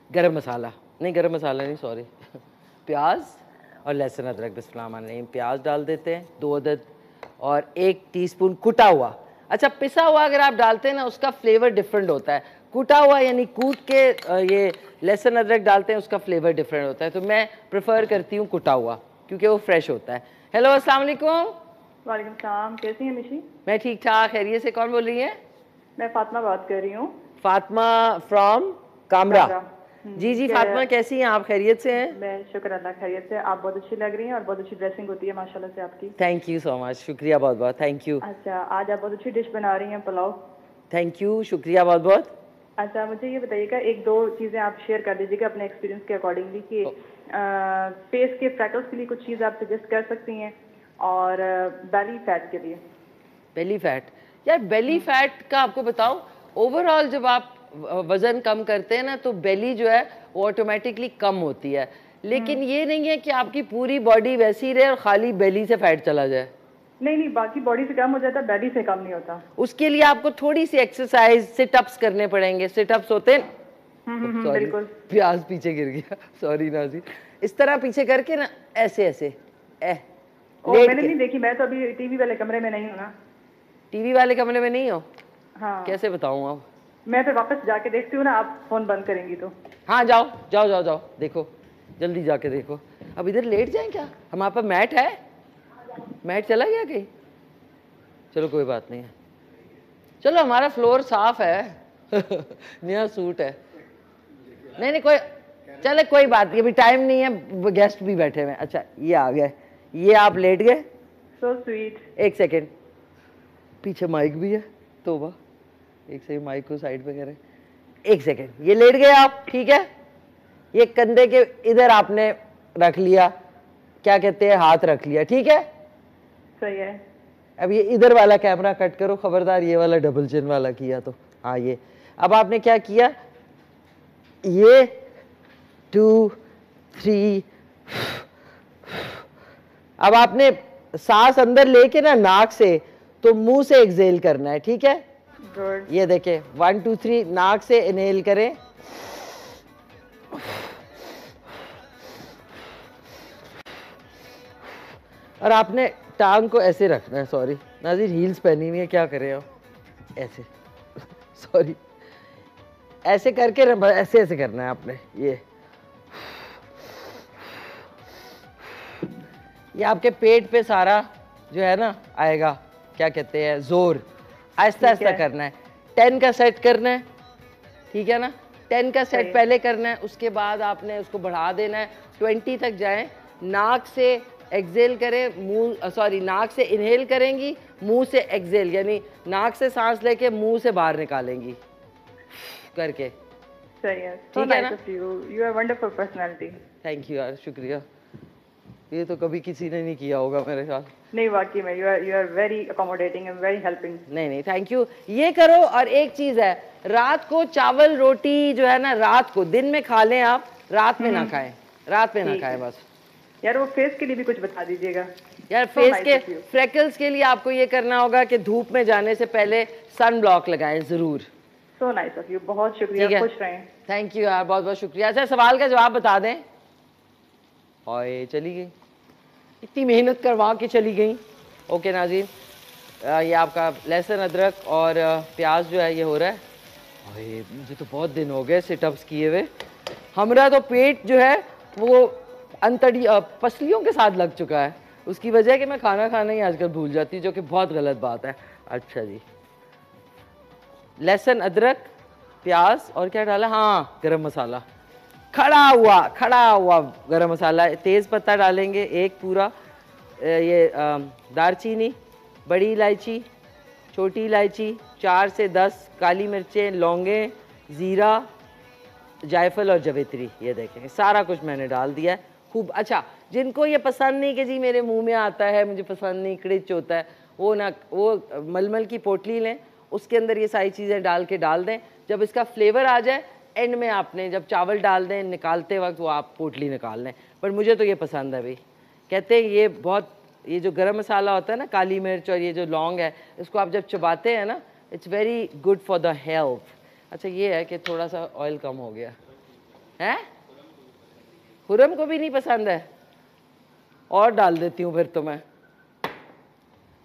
गरम मसाला, नहीं गरम मसाला नहीं सॉरी प्याज और लहसुन अदरक। बिस्मिल्लाह, प्याज डाल देते हैं 2 अदद, और 1 टीस्पून कुटा हुआ। अच्छा, पिसा हुआ अगर आप डालते हैं ना उसका फ्लेवर डिफरेंट होता है, कुटा हुआ यानी कूट के ये लहसुन अदरक डालते हैं उसका फ्लेवर डिफरेंट होता है, तो मैं प्रेफर करती हूँ कुटा हुआ क्योंकि वो फ्रेश होता है। हेलो, अस्सलाम वालेकुम। वालेकुम सलाम, कैसी हैं मिशी? मैं ठीक ठाक, खैरियत से। कौन बोल रही है? मैं फातिमा बात कर रही हूँ। फातिमा फ्रॉम कामरा। जी जी, क्या- फातिमा कैसी हैं आप? खैरियत से हैं? मैं शुक्र अल्लाह खैरियत से। आप बहुत अच्छी लग रही हैं और बहुत अच्छी ड्रेसिंग होती है माशाल्लाह से आपकी। थैंक यू सो मच, शुक्रिया बहुत बहुत, थैंक यू। अच्छा, आज आप बहुत अच्छी डिश बना रही हैं, पुलाव। थैंक यू, शुक्रिया बहुत बहुत। अच्छा, मुझे ये बताइएगा, 1-2 चीज़ें आप शेयर कर दीजिएगा अपने एक्सपीरियंस के अकॉर्डिंगली कि फेस के फ्रैकल्स के लिए कुछ चीज़ आप सजेस्ट कर सकती हैं और बेली फैट के लिए। बेली फैट, यार बेली फैट का आपको बताओ, ओवरऑल जब आप वज़न कम करते हैं ना तो बेली जो है वो ऑटोमेटिकली कम होती है, लेकिन ये नहीं है कि आपकी पूरी बॉडी वैसी रहे और खाली बेली से फैट चला जाए। नहीं नहीं, बाकी बॉडी से कम हो जाता है, बेली से कम नहीं होता। उसके लिए आपको थोड़ी सी एक्सरसाइज, सिटअप्स करने पड़ेंगे। सिटअप्स होते हैं, Sorry, बिल्कुल। प्याज पीछे गिर गया, सॉरी नाज़ी। इस तरह पीछे करके ना ऐसे ऐसे मैंने नहीं देखी, मैं तो अभी टीवी वाले कमरे में नहीं हूँ ना। टीवी वाले कमरे में नहीं हो? हाँ, कैसे बताऊँ अब? मैं फिर वापस जाके देखती हूँ ना, आप फोन बंद करेंगी तो। हाँ, जाओ जाओ जाओ जाओ, देखो जल्दी जाके देखो। अब इधर लेट जाएं क्या? हमारे पास मैट है, मैट चला गया कहीं? चलो कोई बात नहीं है, चलो हमारा फ्लोर साफ है नया सूट है। नहीं नहीं कोई, चले कोई बात नहीं, अभी टाइम नहीं है, गेस्ट भी बैठे हुए हैं। अच्छा, ये आ गए, ये आप लेट गए। So sweet. 1 सेकेंड, पीछे माइक भी है, तोबा। एक सेकेंड, माइक को साइड पे करें। 1 सेकेंड, ये लेट गए आप, ठीक है? ये कंधे के इधर आपने रख लिया, क्या कहते हैं, हाथ रख लिया, ठीक है? सही है। अब ये इधर वाला कैमरा कट करो, खबरदार ये वाला डबल चिन वाला किया तो। हाँ, ये अब आपने क्या किया, ये 2 3, अब आपने सांस अंदर लेके ना नाक से, तो मुंह से एक्सेल करना है, ठीक है? गुड। ये देखें, 1 2 3, नाक से इनहेल करें, और आपने टांग को ऐसे रखना है। सॉरी नाज़रीन, हील्स पहनी हुई है, क्या करें आप? ऐसे सॉरी, ऐसे करके ना, ऐसे ऐसे करना है आपने। ये आपके पेट पे सारा जो है ना आएगा, क्या कहते हैं, जोर। आहिस्ता आहिस्ता करना है, 10 का सेट करना है, ठीक है ना? 10 का सेट पहले करना है, उसके बाद आपने उसको बढ़ा देना है, 20 तक जाएं। नाक से एक्सेल करें, मुंह सॉरी नाक से इनहेल करेंगी, मुंह से एक्सेल, यानी नाक से सांस लेके मुंह से बाहर निकालेंगी करके। सही है। ठीक है ना? You are wonderful personality. Thank you यार, शुक्रिया। ये तो कभी किसी ने नहीं किया होगा मेरे साथ। नहीं, वाकई में you are very accommodating and very helping. नहीं थैंक यू। ये करो। और एक चीज है, रात को चावल रोटी जो है ना, रात को, दिन में खा लें आप, रात में ना खाएं, रात में ना खाएं बस। यार वो फेस के लिए भी कुछ बता दीजिएगा यार। फेस के फ्रेकल्स के लिए आपको ये करना होगा कि धूप में जाने से पहले सन ब्लॉक लगाएं जरूर। सो नाइस ऑफ यू, बहुत शुक्रिया, खुश रहें। थैंक यू यार, बहुत बहुत शुक्रिया। अच्छा, सवाल का जवाब बता दें। और चली गई, इतनी मेहनत करवा के चली गई। ओके नाज़रीन, ये आपका लहसुन अदरक और प्याज जो है ये हो रहा है। अरे मुझे तो बहुत दिन हो गए सिटअप्स किए हुए। हमारा तो पेट जो है वो अंतड़ी पसलियों के साथ लग चुका है। उसकी वजह है कि मैं खाना खाना ही आजकल भूल जाती हूँ, जो कि बहुत गलत बात है। अच्छा जी, लहसुन अदरक प्याज और क्या डाला, हाँ गरम मसाला, खड़ा हुआ गरम मसाला। तेज़ पत्ता डालेंगे एक पूरा, ये दारचीनी, बड़ी इलायची, छोटी इलायची, 4 से 10 काली मिर्चें, लौंगे, ज़ीरा, जायफल और जवेत्री। ये देखें सारा कुछ मैंने डाल दिया है खूब। अच्छा, जिनको ये पसंद नहीं कि जी मेरे मुंह में आता है, मुझे पसंद नहीं, क्रिच होता है, वो मलमल की पोटली लें, उसके अंदर ये सारी चीज़ें डाल के डाल दें। जब इसका फ्लेवर आ जाए, एंड में आपने जब चावल डाल दें निकालते वक्त, वो आप पोटली निकाल लें। पर मुझे तो ये पसंद है भाई। कहते हैं ये बहुत, ये जो गरम मसाला होता है ना, काली मिर्च और ये जो लौंग है, इसको आप जब चबाते हैं ना, it's very good for the health. अच्छा, ये है कि थोड़ा सा ऑयल कम हो गया है। खुरम को भी नहीं पसंद है, और डाल देती हूँ फिर तो मैं।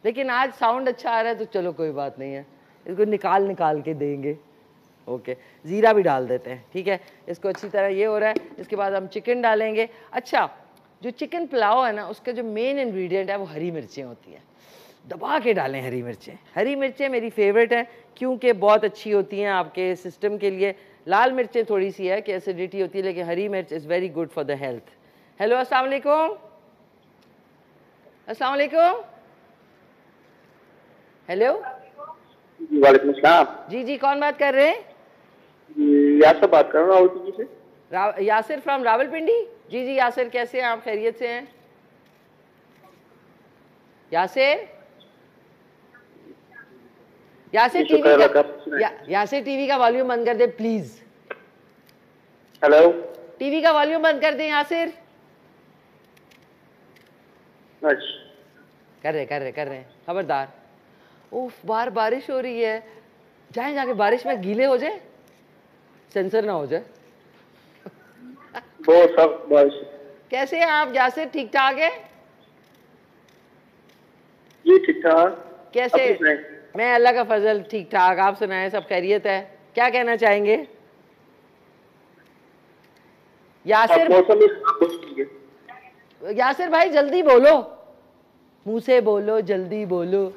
लेकिन आज साउंड अच्छा आ रहा है तो चलो कोई बात नहीं है, इसको निकाल के देंगे। ओके, ज़ीरा भी डाल देते हैं। ठीक है, इसको अच्छी तरह ये हो रहा है। इसके बाद हम चिकन डालेंगे। अच्छा, जो चिकन पुलाव है ना, उसका जो मेन इंग्रेडिएंट है वो हरी मिर्चें होती हैं। दबा के डालें हरी मिर्चें। हरी मिर्चें मेरी फेवरेट है क्योंकि बहुत अच्छी होती हैं आपके सिस्टम के लिए। लाल मिर्चें थोड़ी सी है कि एसिडिटी होती है, लेकिन हरी मिर्च is very good for the health. Hello, अस्सलाम वालेकुम। अस्सलाम वालेकुम। हेलो, वालेकुम सलाम। जी, कौन बात कर रहे हैं? यासर बात कर रहा हूँ रावलपिंडी से। यासिर फ्रॉम रावलपिंडी। जी यासिर, कैसे हैं आप? खैरियत से हैं यासिर? यासिर टीवी का वॉल्यूम बंद कर दे प्लीज। हेलो, टीवी का वॉल्यूम बंद कर दे यासिर। कर रहे हैं, खबरदार। उफ, बाहर बारिश हो रही है, जाएं जाके बारिश में गीले हो जाए, सेंसर ना हो जाए। वो सब बारिश। कैसे हैं आप यासिर? ठीक ठाक है? जी ठीक ठाक। कैसे? मैं अल्लाह का फजल ठीक ठाक। आप सुनाएं, सब खैरियत है? क्या कहना चाहेंगे यासिर? यासिर भाई जल्दी बोलो, मुंह से बोलो, जल्दी बोलो।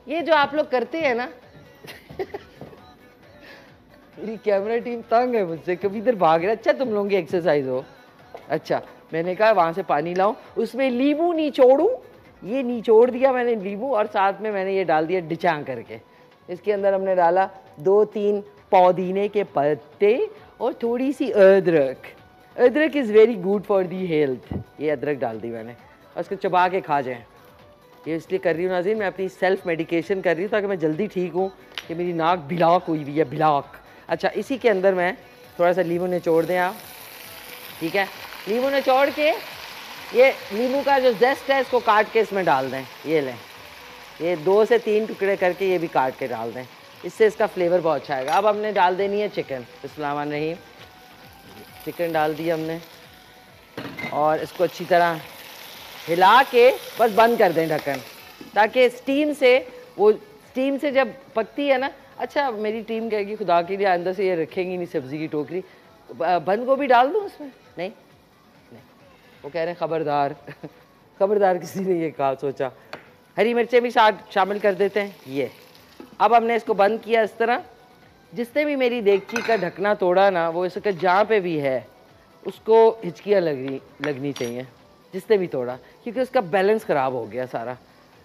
ये जो आप लोग करते हैं ना मेरी कैमरा टीम तंग है मुझसे, कभी इधर भाग रहा। अच्छा, तुम लोगों की एक्सरसाइज हो। अच्छा, मैंने कहा वहां से पानी लाऊं, उसमें नींबू निचोड़ूं। ये निचोड़ दिया मैंने नींबू, और साथ में मैंने ये डाल दिया डिचांग करके। इसके अंदर हमने डाला 2-3 पुदीने के पत्ते और थोड़ी सी अदरक। अदरक is very good for the health. ये अदरक डाल दी मैंने, और इसको चबा के खा जाएं। ये इसलिए कर रही हूँ नाज़रीन, मैं अपनी सेल्फ मेडिकेशन कर रही हूँ ताकि मैं जल्दी ठीक हूँ, कि मेरी नाक बिलाक हुई हुई है, बिलाक। अच्छा, इसी के अंदर मैं थोड़ा सा नींबू निचोड़ दें आप। ठीक है, नींबू निचोड़ के ये नींबू का जो जेस्ट है इसको काट के इसमें डाल दें। ये लें, ये 2 से 3 टुकड़े करके ये भी काट के डाल दें, इससे इसका फ्लेवर बहुत अच्छा आएगा। अब हमने डाल देनी है चिकन। बिस्मिल्लाहिर्रहमानिर्रहीम। चिकन डाल दिया हमने, और इसको अच्छी तरह हिला के बस बंद कर दें ढक्कन, ताकि स्टीम से जब पकती है ना। अच्छा, मेरी टीम कहेगी खुदा के लिए अंदर से ये रखेंगी नहीं सब्ज़ी की टोकरी, बंद गोभी डाल दूँ उसमें? नहीं, वो कह रहे हैं खबरदार खबरदार, किसी ने ये कहा सोचा। हरी मिर्चें भी साथ शामिल कर देते हैं। ये अब हमने इसको बंद किया इस तरह। जिसने भी मेरी देगची का ढकना तोड़ा ना, वो इसका जहाँ पे भी है उसको हिचकियाँ लगनी चाहिए। जिसने भी तोड़ा, क्योंकि उसका बैलेंस ख़राब हो गया सारा।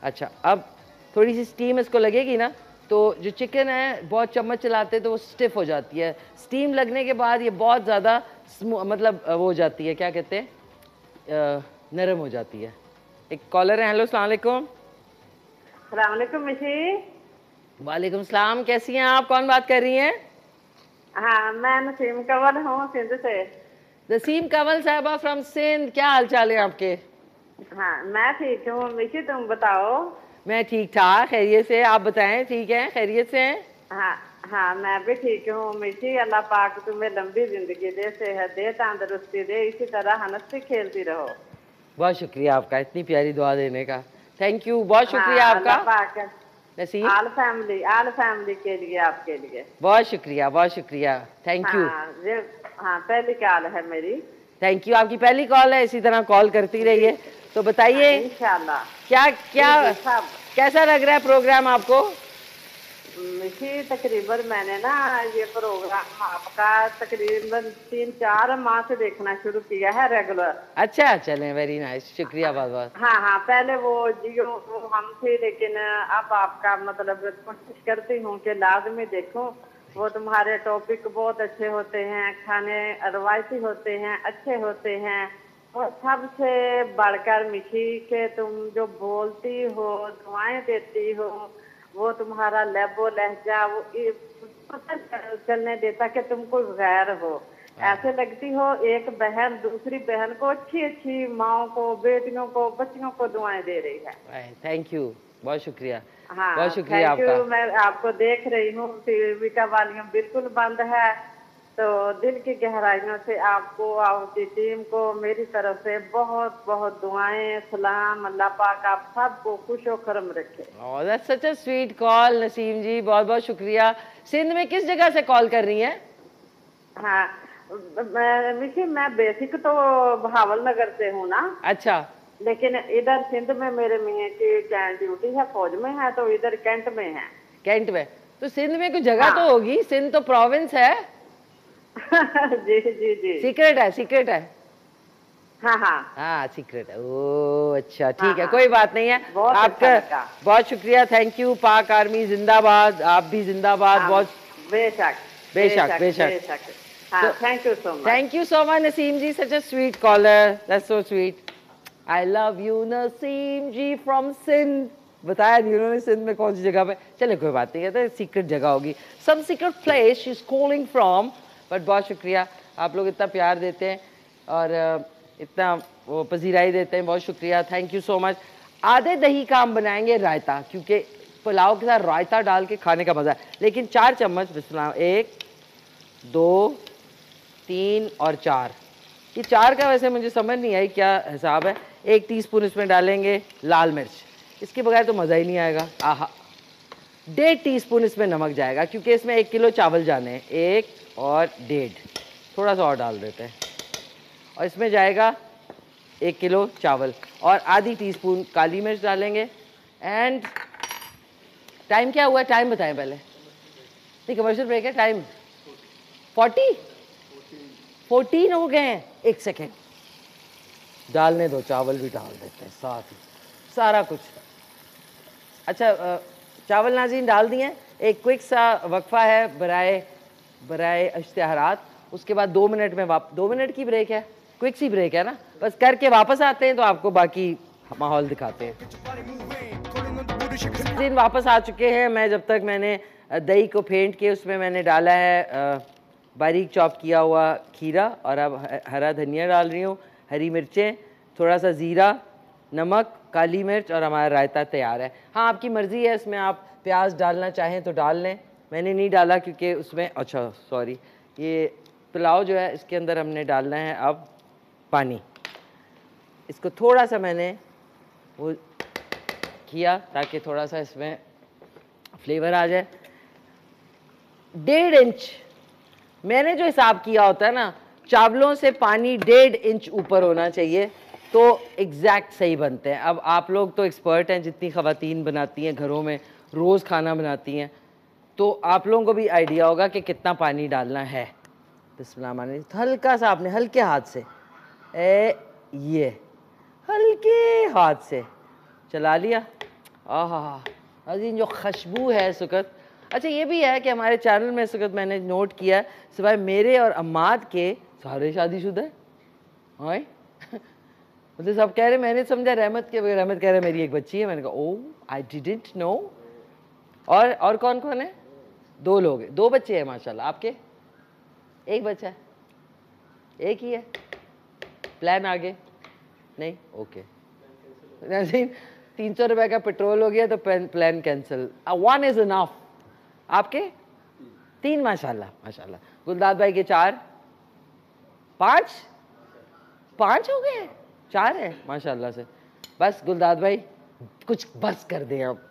अच्छा, अब थोड़ी सी स्टीम इसको लगेगी ना, तो जो चिकन है बहुत चम्मच चलाते तो वो स्टिफ हो जाती है। स्टीम लगने के बाद ये बहुत ज़्यादा मतलब वो हो जाती है, क्या कहते हैं, नरम हो जाती है। एक कॉलर है। हेलो, अस्सलाम वालेकुम। अस्सलाम वालेकुम मिशी। वालेकुम सलाम, कैसी हैं आप? कौन बात कर रही हैं? हाँ, मैं नसीम कंवल हूँ सिंध से। नसीम कंवल साहबा फ्रॉम सिंध, क्या हाल चाल है आपके? हाँ, मैं ठीक हूँ मिशी, तुम बताओ। मैं ठीक ठाक, खैरियत से। आप बताएं, ठीक है, खैरियत से हैं? हाँ हाँ, मैं भी ठीक हूँ मिशी। अल्लाह पाक तुम्हें लंबी जिंदगी दे, सेहत दे, तंदुरुस्ती दे, इसी तरह हंसती खेलती रहो। बहुत शुक्रिया आपका इतनी प्यारी दुआ देने का। थैंक यू, बहुत शुक्रिया हाँ, आपका अल्लाह पाक नसीम। आल फैमिली के लिए, आपके लिए बहुत शुक्रिया, बहुत शुक्रिया, थैंक यू। हाँ हाँ, पहली कॉल है मेरी। थैंक यू, आपकी पहली कॉल है, इसी तरह कॉल करती रहिए। तो बताइए, इंशाल्लाह। क्या क्या सब कैसा लग रहा है प्रोग्राम आपको? मिशी, तकरीबन मैंने ना ये प्रोग्राम आपका तकरीबन 3-4 माह से देखना शुरू किया है रेगुलर। अच्छा, चलें, वेरी नाइस, शुक्रिया बहुत बहुत। हाँ हाँ, पहले वो जियो वो हम थे, लेकिन अब आपका मतलब कोशिश करती हूँ कि लाजमी देखूं। वो तुम्हारे टॉपिक बहुत अच्छे होते हैं, खाने रवायती होते हैं, अच्छे होते हैं। और सबसे बढ़कर मिशी के तुम जो बोलती हो, दुआएं देती हो, वो तुम्हारा लहबो लहजा वो पता चलने देता कि तुम कोई गैर हो। ऐसे लगती हो एक बहन दूसरी बहन को, अच्छी अच्छी माओ को, बेटियों को, बच्चियों को दुआएं दे रही है। थैंक यू, बहुत शुक्रिया। हाँ, बहुत शुक्रिया थैंक यू। आपका। मैं आपको देख रही हूँ, टीवी का वॉल्यूम बिल्कुल बंद है, तो दिल की गहराइयों से आपको, आपकी टीम को मेरी तरफ से बहुत बहुत दुआएं, सलाम। अल्लाह पाक आप सबको खुश और खरम रखे। Oh, that's such a sweet call Naseem ji, बहुत बहुत शुक्रिया। सिंध में किस जगह से कॉल कर रही हैं? हाँ, मैं बेसिक तो बहावल नगर से हूँ ना। अच्छा, लेकिन इधर सिंध में मेरे मियाँ की कैंट ड्यूटी है, फौज में है, तो इधर कैंट में है। कैंट में? तो सिंध में कोई जगह हाँ। तो होगी, सिंध तो प्रोविंस है। जी जी जी। सीक्रेट है, सीक्रेट है। हाँ हाँ हाँ, सीक्रेट है। ओह अच्छा, ठीक हाँ, है, हाँ। कोई बात नहीं है। बहुत आपका अच्छा लगा। बहुत शुक्रिया, थैंक यू। पाक आर्मी जिंदाबाद, आप भी जिंदाबाद। हाँ, बहुत बेशक बेशक बेशक। बेशक। हाँ, thank you so much. Thank you so much Naseem ji, such a sweet caller, that's so sweet. I love you Naseem ji from Sindh. बताया नहीं उन्होंने सिंध में कौन सी जगह पे। चले, कोई बात नहीं है, तो सीक्रेट जगह होगी, some secret place she is calling from. But बहुत शुक्रिया, आप लोग इतना प्यार देते हैं और इतना वो पजीराई देते हैं, बहुत शुक्रिया, थैंक यू सो मच। आधे दही का हम बनाएंगे रायता, क्योंकि पुलाव के साथ रायता डाल के खाने का मज़ा है। लेकिन 4 चम्मच, बिस्मिल्लाह, 1 2 3 और 4, ये 4 का वैसे मुझे समझ नहीं आई क्या हिसाब है। 1 टीस्पून इसमें डालेंगे लाल मिर्च, इसके बगैर तो मज़ा ही नहीं आएगा। आहा, 1.5 टीस्पून इसमें नमक जाएगा, क्योंकि इसमें 1 किलो चावल जाने हैं। 1 और 1.5, थोड़ा सा और डाल देते हैं। और इसमें जाएगा 1 किलो चावल, और आधी टीस्पून काली मिर्च डालेंगे। एंड टाइम क्या हुआ है, टाइम बताएं पहले। नहीं, कमर्शियल ब्रेक है, टाइम 14 हो गए हैं। 1 सेकेंड, डालने दो, चावल भी डाल देते हैं साथ ही, सारा कुछ। अच्छा, चावल नाज़रीन डाल दिए। एक क्विक सा वक्फा है बराए इश्तिहारात, उसके बाद 2 मिनट में 2 मिनट की ब्रेक है, क्विक सी ब्रेक है ना, बस करके वापस आते हैं तो आपको बाकी माहौल दिखाते हैं। दिन वापस आ चुके हैं। मैं जब तक मैंने दही को फेंट के उसमें मैंने डाला है बारीक चॉप किया हुआ खीरा, और अब हरा धनिया डाल रही हूँ, हरी मिर्चें, थोड़ा सा ज़ीरा, नमक, काली मिर्च, और हमारा रायता तैयार है। हाँ, आपकी मर्ज़ी है, इसमें आप प्याज डालना चाहें तो डाल लें, मैंने नहीं डाला क्योंकि उसमें, अच्छा सॉरी, ये पुलाव जो है इसके अंदर हमने डालना है अब पानी। इसको थोड़ा सा मैंने वो किया ताकि थोड़ा सा इसमें फ्लेवर आ जाए। 1.5 इंच मैंने जो हिसाब किया होता है ना, चावलों से पानी 1.5 इंच ऊपर होना चाहिए, तो एग्जैक्ट सही बनते हैं। अब आप लोग तो एक्सपर्ट हैं, जितनी ख़वातीन बनाती हैं घरों में, रोज़ खाना बनाती हैं, तो आप लोगों को भी आइडिया होगा कि कितना पानी डालना है। बिस्मिल्लाह, हल्का सा आपने हल्के हाथ से ये हल्के हाथ से चला लिया। आहा नाज़रीन, जो खुशबू है इस वक्त। अच्छा ये भी है कि हमारे चैनल में इस वक्त मैंने नोट किया सिवाय मेरे और अम्माद के सारे शादीशुदा हैं। हाँ मतलब सब कह रहे, मैंने समझा रहमत के, रहमत कह रहे मेरी एक बच्ची है। मैंने कहा ओह आई डिडंट नो। और कौन कौन है? 2 लोग हैं, 2 बच्चे हैं माशाल्लाह। आपके? एक बच्चा है? एक ही है? प्लान आगे नहीं? ओके। 300 रुपए का पेट्रोल हो गया तो प्लान कैंसिल। 1 is enough. आपके? 3 माशाल्लाह माशाल्लाह। गुलदाद भाई के 4, 5 हो गए, 4 है माशाल्लाह से। बस गुलदाद भाई कुछ बस कर दें अब।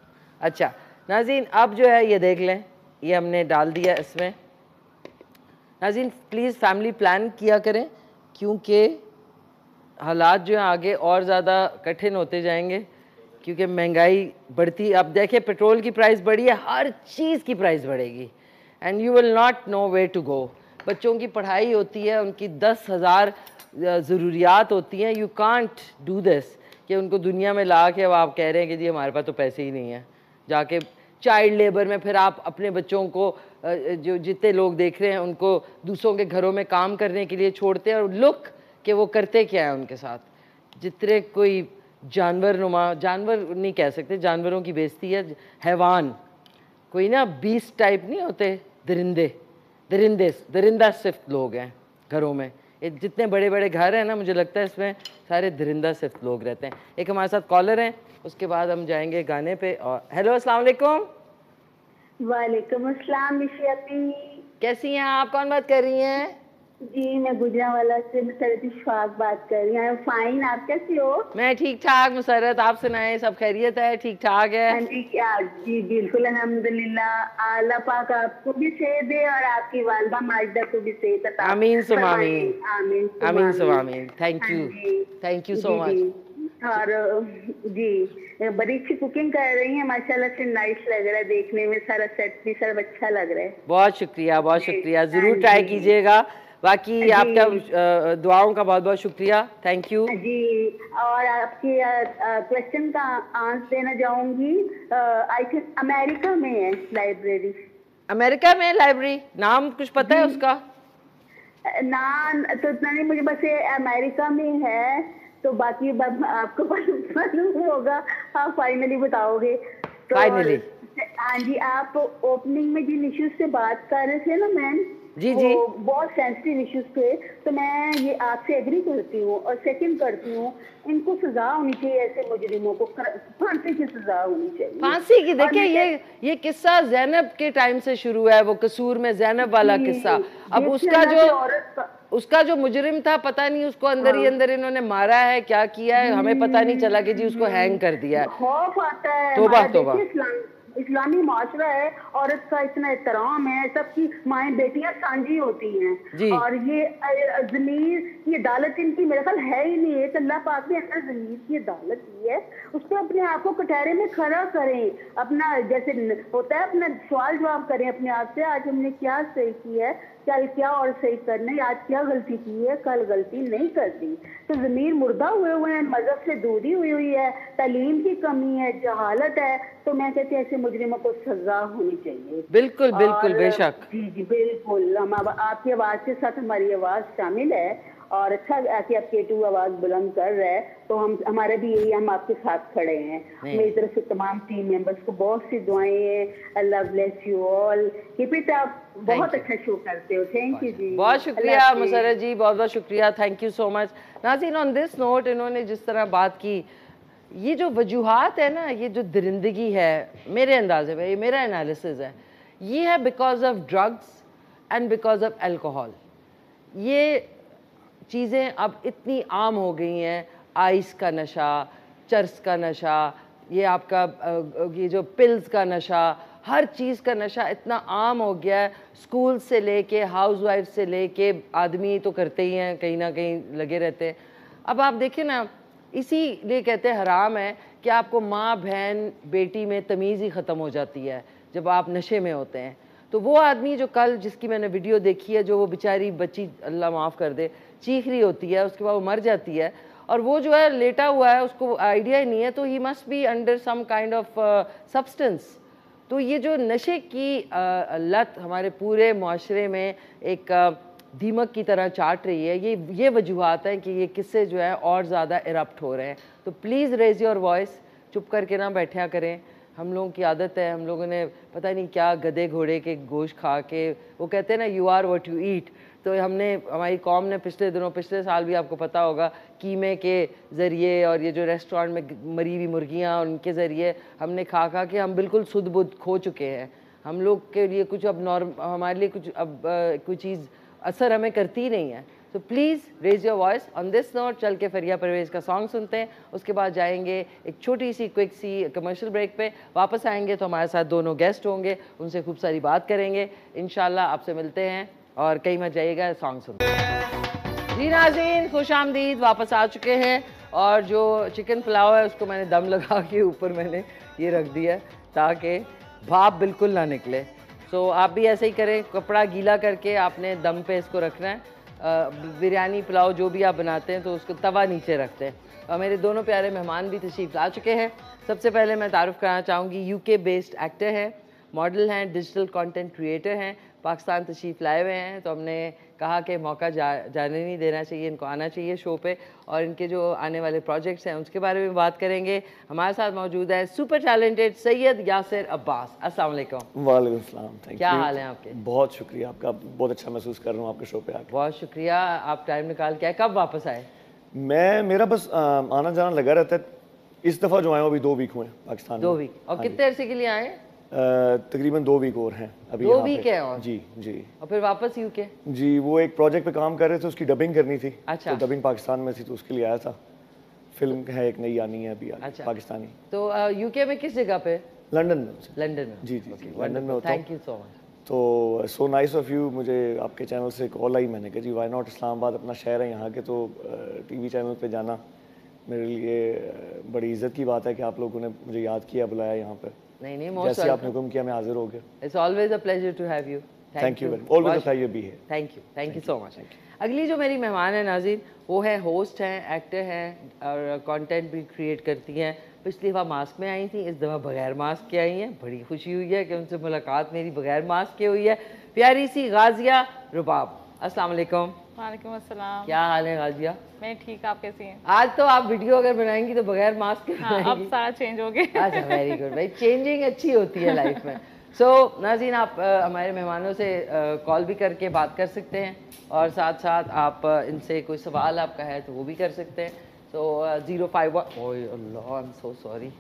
अच्छा नाज़रीन, अब जो है ये देख लें, ये हमने डाल दिया इसमें। नाज़रीन प्लीज़ फैमिली प्लान किया करें, क्योंकि हालात जो हैं आगे और ज़्यादा कठिन होते जाएंगे, क्योंकि महंगाई बढ़ती। अब देखिए पेट्रोल की प्राइस बढ़ी है, हर चीज़ की प्राइस बढ़ेगी and you will not know way to go. बच्चों की पढ़ाई होती है, उनकी 10,000 ज़रूरियात होती हैं। यू कांट डू दिस कि उनको दुनिया में ला के अब आप कह रहे हैं कि जी हमारे पास तो पैसे ही नहीं है। जाके चाइल्ड लेबर में फिर आप अपने बच्चों को, जो जितने लोग देख रहे हैं, उनको दूसरों के घरों में काम करने के लिए छोड़ते हैं। और लुक कि वो करते क्या है उनके साथ। जितने कोई जानवर नुमा, जानवर नहीं कह सकते, जानवरों की बेइज्जती है, हैवान, कोई ना बीस्ट टाइप नहीं होते, दरिंदा सिर्फ लोग हैं घरों में। जितने बड़े बड़े घर हैं ना, मुझे लगता है इसमें सारे दरिंदा सिर्फ लोग रहते हैं। एक हमारे साथ कॉलर हैं, उसके बाद हम जाएंगे गाने पे। और हेलो अस्सलाम वालेकुम। वालेकुम अस्सलाम निशियाती। कैसी हैं आप? कौन बात कर रही हैं? जी मैं गुजरांवाला से मुसरत इशफाक बात कर रही हूँ। फाइन, आप कैसे हो? मैं ठीक ठाक मुसरत, आप सुनाएं, सब खैरियत है? ठीक ठाक है? हाँ जी, क्या जी बिल्कुल अल्हम्दुलिल्लाह। अल्लाह पाक आपको भी सेहत दे और आपकी वालदा माजिदा को भी सेहत अता आमीन सुम फरमाए। आमीन। आमीन सुम आमीन सुम आमीन। आमीन। थैंक यू, जी, थैंक यू सो जी, मच। जी। और जी बड़ी अच्छी कुकिंग कर रही हैं माशाल्लाह से, नाइस लग रहा है देखने में, सारा सेट भी सब अच्छा लग रहा है। बहुत शुक्रिया, बहुत जी, शुक्रिया। हाँ ज़रूर ट्राई जी। कीजिएगा। बाकी जी। आपका दुआओं का बहुत बहुत शुक्रिया। Thank you. जी, और आपके क्वेश्चन का आंसर देना चाहूंगी। आई थिंक अमेरिका में है लाइब्रेरी। अमेरिका में लाइब्रेरी? नाम कुछ पता है उसका? नाम तो इतना नहीं मुझे, बस ये अमेरिका में है, तो बाकी आपको मालूम होगा, आप फाइनली बताओगे तो। फाइनली हाँ जी, आप ओपनिंग में जिन इश्यूज से बात कर रहे थे ना मैम, जी जी, वो बहुत सेंसिटिव इश्यूज थे, तो मैं ये आपसे एग्री करती हूँ। और सेकंड करती हूँ, इनको सजा होनी चाहिए, ऐसे मुजरिमों को फांसी की सजा होनी चाहिए। फांसी की। देखिए ये किस्सा ज़ैनब के टाइम से शुरू है, वो कसूर में ज़ैनब वाला किस्सा। अब उसका जो मुजरिम था, पता नहीं उसको अंदर ही अंदर इन्होंने मारा है, क्या किया है हमें पता नहीं चला, कि जी उसको हैंग कर दिया है। खौफ आता है। तौबा तौबा। इस्लामी माशरा है, औरत का इतना एहतराम है, सबकी माएँ बेटियां सांझी होती हैं। और ये ज़मीर की अदालत इनकी मेरे ख्याल है ही नहीं है। अल्लाह पाक ने अपना ज़मीर की अदालत दी है, उस पर अपने आप को कटहरे में खड़ा करें, अपना जैसे होता है अपना सवाल जवाब करें अपने आप से, आज हमने क्या सही किया है, कल क्या और सही करना है, आज क्या गलती की है, कल गलती नहीं करती। तो ज़मीर मुर्दा हुए हैं, मजहब से दूरी हुई है, तालीम की कमी है, जहालत है। तो मैं कहती हूँ ऐसे मुजरिमों को सजा होनी चाहिए। बिल्कुल बिल्कुल, बेशक। जी जी बिल्कुल। हम आपकी आवाज़ के साथ हमारी आवाज़ शामिल है, और अच्छा कि आप केटू आवाज़ बुलंद कर रहे हैं, तो हम हमारे भी यही, हम आपके साथ खड़े हैं। मेरी तरफ से तमाम टीम मेंबर्स को बहुत सी दुआएं हैं। Allah bless you all, keep it up. बहुत अच्छा शो करते हो। थैंक यू जी, बहुत शुक्रिया मुसरत जी, बहुत बहुत शुक्रिया। Thank you so much. नाज़रीन, ऑन दिस नोट इन्होंने जिस तरह बात की, ये जो वजूहात है ना, ये जो दरिंदगी है, मेरे अंदाजे में, ये मेरा एनालिसिस है, ये है because of drugs and because of alcohol. ये चीज़ें अब इतनी आम हो गई हैं, आइस का नशा, चरस का नशा, ये आपका ये जो पिल्स का नशा, हर चीज़ का नशा इतना आम हो गया है। स्कूल से लेके हाउसवाइफ से लेके आदमी तो करते ही हैं, कहीं ना कहीं लगे रहते हैं। अब आप देखें ना, इसीलिए कहते हैं हराम है कि आपको माँ बहन बेटी में तमीज़ ही ख़त्म हो जाती है जब आप नशे में होते हैं। तो वो आदमी जो कल जिसकी मैंने वीडियो देखी है, जो वो बेचारी बच्ची अल्लाह माफ़ कर दे चीख रही होती है, उसके बाद वो मर जाती है, और वो जो है लेटा हुआ है, उसको आइडिया ही नहीं है, तो he must be under some kind of substance. तो ये जो नशे की लत हमारे पूरे माशरे में एक दीमक की तरह चाट रही है, ये वजूहात हैं कि ये किस्से जो है और ज़्यादा इरप्ट हो रहे हैं। तो प्लीज़ रेज योर वॉइस, चुप करके ना बैठा करें। हम लोगों की आदत है, हम लोगों ने पता नहीं क्या गधे घोड़े के गोश्त खा के, वो कहते हैं ना you are what you eat. तो हमारी कौम ने पिछले साल भी आपको पता होगा, कीमे के ज़रिए और ये जो रेस्टोरेंट में मरी हुई मुर्गियाँ और उनके ज़रिए हमने खा खा के हम बिल्कुल सुध बुध खो चुके हैं। हम लोग के लिए कुछ अब हमारे लिए कुछ अब कोई चीज़ असर हमें करती ही नहीं है। तो please raise your voice on this note. चल के फरिया परवेज़ का सॉन्ग सुनते हैं, उसके बाद जाएंगे एक छोटी सी क्विक सी कमर्शियल ब्रेक पे। वापस आएंगे तो हमारे साथ दोनों गेस्ट होंगे, उनसे खूब सारी बात करेंगे इंशाल्लाह। आपसे मिलते हैं और कहीं मत जाइएगा, सॉन्ग सुनते हैं। जी नाज़रीन, खुश आमदीद, वापस आ चुके हैं। और जो चिकन पुलाव है उसको मैंने दम लगा के ऊपर मैंने ये रख दिया है ताकि भाप बिल्कुल ना निकले। सो आप भी ऐसे ही करें, कपड़ा गीला करके आपने दम पे इसको रखना है। बिरयानी पुलाव जो भी आप बनाते हैं तो उसको तवा नीचे रखते हैं। और मेरे दोनों प्यारे मेहमान भी तशरीफ़ ला चुके हैं। सबसे पहले मैं तारुफ़ कराना चाहूँगी, यूके बेस्ड एक्टर हैं, मॉडल हैं, डिजिटल कंटेंट क्रिएटर हैं, पाकिस्तान तशरीफ़ लाए हुए हैं। तो हमने कहा कि मौका जाने नहीं देना चाहिए, इनको आना चाहिए शो पे और इनके जो आने वाले प्रोजेक्ट्स हैं उसके बारे में बात करेंगे। हमारे साथ मौजूद है सुपर टैलेंटेड सैयद यासिर अब्बास। अस्सलाम वालेकुम। वालेकुम सलाम। क्या हाल है आपके? बहुत शुक्रिया आपका, बहुत अच्छा महसूस कर रहा हूँ आपके शो पे आके। बहुत शुक्रिया, आप टाइम निकाल के आए। कब वापस आए? मेरा बस आना जाना लगा रहता है। इस दफ़ा जो आए हो अभी 2 वीक हुए पाकिस्तान में। 2 वीक? और कितने अरसे के लिए आए? तकरीबन 2 वीक और हैं अभी। 2 वीक है और? जी जी। और फिर वापस यूके? जी, वो एक प्रोजेक्ट पे काम कर रहे थे, उसकी डबिंग करनी थी। अच्छा। तो डबिंग पाकिस्तान में थी तो उसके लिए आया था। फिल्म है एक नई आनी है अभी। अच्छा। पाकिस्तानी। तो यूके में किस जगह पे? लंदन में। लंदन में? जी जी, लंदन में होता हूं। Thank you so much. तो सो नाइस ऑफ यू, मुझे आपके चैनल से कॉल आई, मैंने कहा जी वाई नॉट, इस्लामाबाद अपना शहर है यहाँ के, तो टीवी चैनल पे जाना मेरे लिए बड़ी इज्जत की बात है कि आप लोगों ने मुझे याद किया, बुलाया यहाँ पे। नहीं, जैसे आपने हुक्म किया मैं हाजिर हो गया। It's always a pleasure to have you. Thank you very much, always a pleasure be here. Thank you so much. अगली जो मेरी मेहमान है नाज़रीन, वो है होस्ट हैं, एक्टर हैं और कंटेंट भी क्रिएट करती हैं। पिछली दफ़ा मास्क में आई थी, इस दफ़ा बगैर मास्क के आई हैं। बड़ी खुशी हुई है कि उनसे मुलाकात मेरी बगैर मास्क के हुई है। प्यारी सी गाजिया रुबाब। अस्सलाम वालेकुम। वालेकुम अस्सलाम। क्या हाल है गाजिया? मैं ठीक, आप कैसी हैं? आज तो आप वीडियो अगर बनाएंगी तो बगैर मास्क के बनाएंगी। अब सारा चेंज हो गया। अच्छा, वेरी गुड भाई, चेंजिंग अच्छी होती है लाइफ में। सो नाज़रीन, आप हमारे मेहमानों से कॉल भी करके बात कर सकते हैं और साथ साथ आप इनसे कोई सवाल आपका है तो वो भी कर सकते हैं। सो 051 ओए अल्लाह, आई एम सो सॉरी।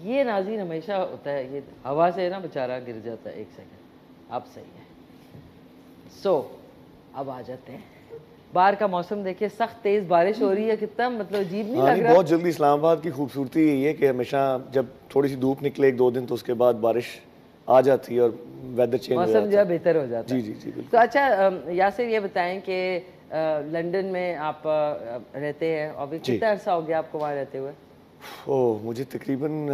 ये नाज़रीन हमेशा होता है, ये हवा से ना बेचारा गिर जाता है। 1 सेकंड, अब सही है। सो अब आ जाते हैं। बाहर का मौसम देखिए, सख्त तेज़ बारिश हो रही है, कितना मतलब अजीब नहीं लग रहा? बहुत जल्दी। इस्लामाबाद की खूबसूरती यही है कि हमेशा जब थोड़ी सी धूप निकले 1-2 दिन तो उसके बाद बारिश आ जाती है और वेदर चेंज हो जाता है, मौसम जो है बेहतर हो जाता है। जी जी जी बिल्कुल। तो अच्छा यासिर, ये बताएं कि लंदन में आप रहते हैं और कितना अर्सा हो गया आपको वहाँ रहते हुए? ओह, मुझे तकरीबन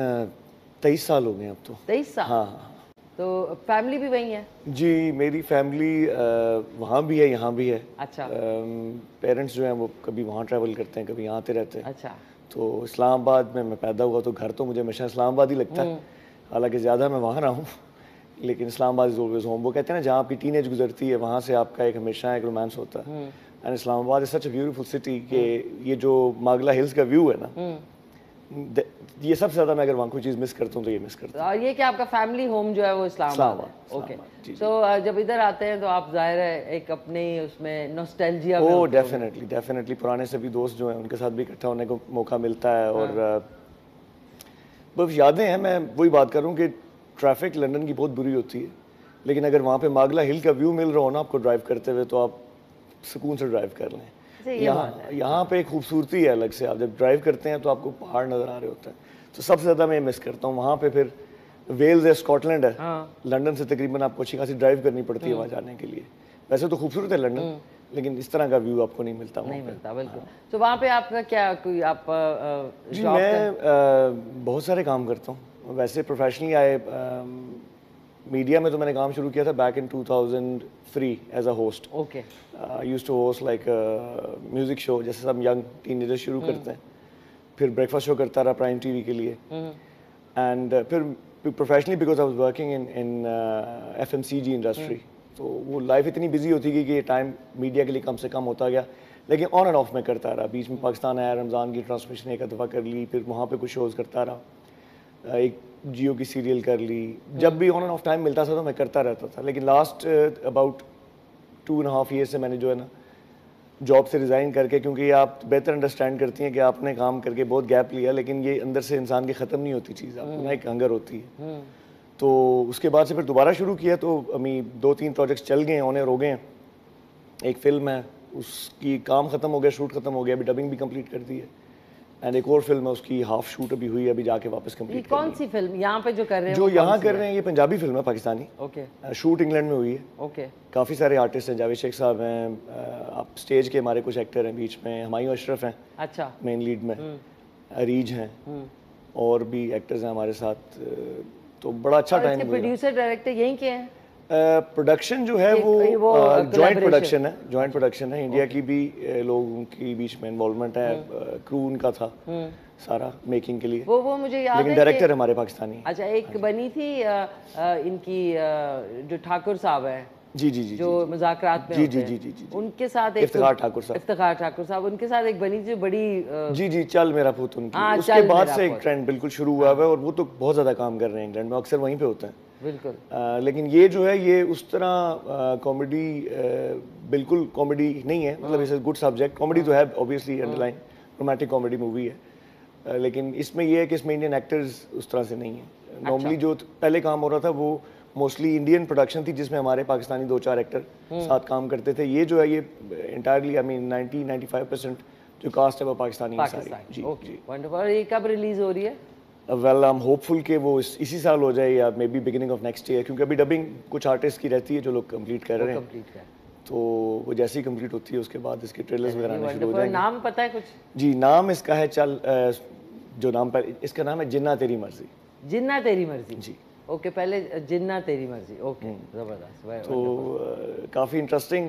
23 साल हो गए अब तो। 23 साल? हाँ। तो फैमिली भी वहीं है? जी, मेरी फैमिली वहाँ भी है, यहाँ भी है। अच्छा। पेरेंट्स जो हैं वो कभी वहाँ ट्रैवल करते हैं, कभी यहाँ आते रहते हैं। अच्छा। तो इस्लामाबाद में मैं पैदा हुआ तो घर तो मुझे हमेशा इस्लामाबाद ही लगता है, हालांकि ज़्यादा मैं वहाँ रहा हूँ, लेकिन इस्लामाबाद इज़ ऑलवेज होम। वो कहते हैं ना, जहाँ आपकी टीनेज गुजरती है वहाँ से आपका एक हमेशा एक रोमांस होता है। And Islamabad is such a beautiful city कि ये जो मागला हिल्स का व्यू है ना, ये सबसे ज़्यादा मैं अगर वहाँ कोई चीज़ मिस करता हूँ तो ये मिस करता हूँ। और ये कि आपका फैमिली होम जो है वो इस्लामाबाद है? ओके। तो जब इधर आते हैं तो आप ज़ाहिर है एक अपने उसमें नॉस्टैल्जिया। ओह डेफिनेटली पुराने सभी दोस्त जो हैं उनके साथ भी इकट्ठा होने को मौका मिलता है और बस यादें हैं। मैं वही बात कर रहा हूँ कि ट्रैफिक लंदन की बहुत बुरी होती है, लेकिन अगर वहाँ पे मागला हिल का व्यू मिल रहा हो ना आपको ड्राइव करते हुए तो आप सुकून से ड्राइव कर लें। यहाँ पे एक खूबसूरती है अलग से, आप जब ड्राइव करते हैं तो आपको पहाड़ नज़र आ रहे होते हैं, तो सबसे ज़्यादा मैं मिस करता हूँ। वहाँ पे फिर वेल्स है, स्कॉटलैंड है। लंदन से तकरीबन आपको अच्छी खासी ड्राइव करनी पड़ती है वहाँ जाने के लिए। वैसे तो खूबसूरत है लंदन, लेकिन इस तरह का व्यू आपको नहीं मिलता। बिल्कुल। तो वहाँ पे आपका क्या कोई आप जी, मैं बहुत सारे काम करता हूँ। वैसे प्रोफेशनली मीडिया में तो मैंने काम शुरू किया था back in 2003 as a host. Okay. I used to host like music show, जैसे सब यंग टीनेजर शुरू करते हैं। फिर ब्रेकफास्ट शो करता रहा प्राइम टीवी के लिए। एंड फिर professionally because I was working in FMCG industry, तो वो लाइफ इतनी बिजी होती गई कि ये टाइम मीडिया के लिए कम से कम होता गया, लेकिन ऑन एंड ऑफ में करता रहा। बीच में पाकिस्तान आया, रमज़ान की ट्रांसमिशन एक दफ़ा कर ली, फिर वहाँ पे कुछ शोज़ करता रहा, एक जियो की सीरियल कर ली। जब भी ऑन एंड ऑफ टाइम मिलता था तो मैं करता रहता था। लेकिन लास्ट अबाउट 2.5 ईयर से मैंने जो है ना जॉब से रिज़ाइन करके, क्योंकि आप बेहतर अंडरस्टैंड करती हैं कि आपने काम करके बहुत गैप लिया, लेकिन ये अंदर से इंसान की ख़त्म नहीं होती चीज़, आपको ना एक हंगर होती है। तो उसके बाद से फिर दोबारा शुरू किया, तो अभी 2-3 प्रोजेक्ट्स चल गए हैं, ऑन एयर हो गए हैं। एक फ़िल्म है, उसकी काम ख़त्म हो गया, शूट ख़त्म हो गया, अभी डबिंग भी कंप्लीट कर दी है। एंड एक और फिल्म है, उसकी हाफ शूट अभी हुई है, अभी जाके वापस कंप्लीट। कौन सी फिल्म यहाँ पे जो कर रहे हैं? जो यहाँ कर रहे हैं ये पंजाबी फिल्म है, पाकिस्तानी। ओके। शूट इंग्लैंड में हुई है। ओके। काफ़ी सारे आर्टिस्ट हैं, जावेद शेख साहब हैं, आप स्टेज के हमारे कुछ एक्टर हैं बीच में, हुमायूं अशरफ हैं अच्छा मेन लीड में, अरीज हैं, और भी एक्टर्स हैं हमारे साथ। तो बड़ा अच्छा टाइम हुआ। प्रोड्यूसर डायरेक्टर यहीं के हैं? प्रोडक्शन जो है वो जॉइंट प्रोडक्शन है, इंडिया की भी लोगों की बीच में इन्वॉल्वमेंट है, क्रू उनका था सारा मेकिंग के लिए। वो मुझे याद है, लेकिन डायरेक्टर हमारे पाकिस्तानी। अच्छा, एक बनी थी इनकी जो ठाकुर साहब है, जी, जो मुज़ाकरात में होते हैं, उनके साथ इफ्तिखार ठाकुर साहब, उनके साथ एक बनी थी जो बड़ी जी चल मेरा पुत उनकी। उसके बाद से एक ट्रेंड बिल्कुल शुरू हुआ है, और वो तो बहुत ज़्यादा काम कर रहे हैं इंग्लैंड में, अक्सर वहीं पे होते हैं। बिल्कुल। लेकिन ये जो है ये उस तरह कॉमेडी बिल्कुल कॉमेडी नहीं है, मतलब it's a good subject. Comedy तो है obviously, underline romantic comedy movie है, लेकिन इसमें ये है कि इसमें इंडियन एक्टर्स उस तरह से नहीं है। नॉर्मली जो पहले काम हो रहा था वो मोस्टली इंडियन प्रोडक्शन थी, जिसमें हमारे पाकिस्तानी 2-4 एक्टर साथ काम करते थे। ये जो है ये इंटायरली आई मीन 90-95% जो कास्ट है वो पाकिस्तानी है सारी। जी ओके, वंडरफुल। ये कब रिलीज हो रही है? वेल आई एम होपफुल कि वो इसी साल हो जाए, या may be beginning of next year, क्योंकि अभी डबिंग कुछ आर्टिस्ट की रहती है जो लोग कंप्लीट कर रहे हैं। तो वो जैसे ही कंप्लीट होती है उसके बाद इसके ट्रेलर्स वगैरह आने शुरू हो जाएंगे। नाम पता है कुछ? जी, नाम इसका है जो नाम पर इसका नाम है जिन्ना तेरी मर्जी। जिन्ना तेरी मर्जी, जी। ओके, पहले जिन्ना तेरी मर्जी। ओके, जबरदस्त। तो काफ़ी इंटरेस्टिंग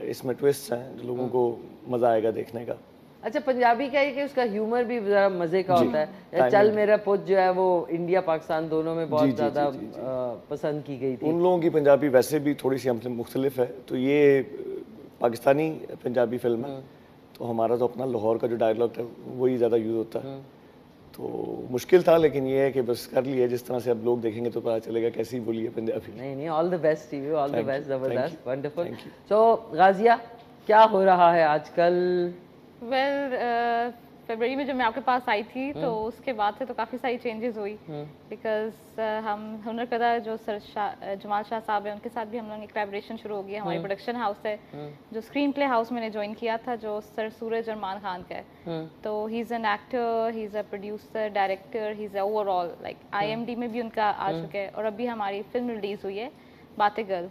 इसमें ट्विस्ट हैं जो लोगों को मज़ा आएगा देखने का। अच्छा, पंजाबी का है कि उसका ह्यूमर भी ज़रा मज़े का होता है। चल मेरा पुत जो है वो इंडिया पाकिस्तान दोनों में बहुत ज़्यादा पसंद की गई थी। उन लोगों की पंजाबी वैसे भी थोड़ी सी हमसे मुख्तलिफ है, तो ये पाकिस्तानी पंजाबी फिल्म है, तो हमारा तो अपना लाहौर का जो डायलॉग है वही ज़्यादा यूज़ होता है। तो मुश्किल था, लेकिन ये है कि बस कर लिया, जिस तरह से अब लोग देखेंगे तो पता चलेगा कैसी बोली है पंजाबी। नहीं, all the best to you, all the best, ज़बरदस्त, वंडरफुल। सो गाजिया, क्या हो रहा है आजकल? वेल, फरवरी में जब मैं आपके पास आई थी तो उसके बाद से तो काफ़ी सारी चेंजेस हुई, बिकॉज हम हुनर कदा जो सर जमाल शाह साहब हैं उनके साथ भी हम लोग एक कोलैबोरेशन शुरू हो गया। हमारी प्रोडक्शन हाउस है जो स्क्रीन प्ले हाउस मैंने ज्वाइन किया था, जो सर सूरज अरमान खान का है। तो he is an actor, he is a producer, director, he is overall like IMD में भी उनका आ चुका है। और अभी हमारी फिल्म रिलीज़ हुई है बातें गर्ल,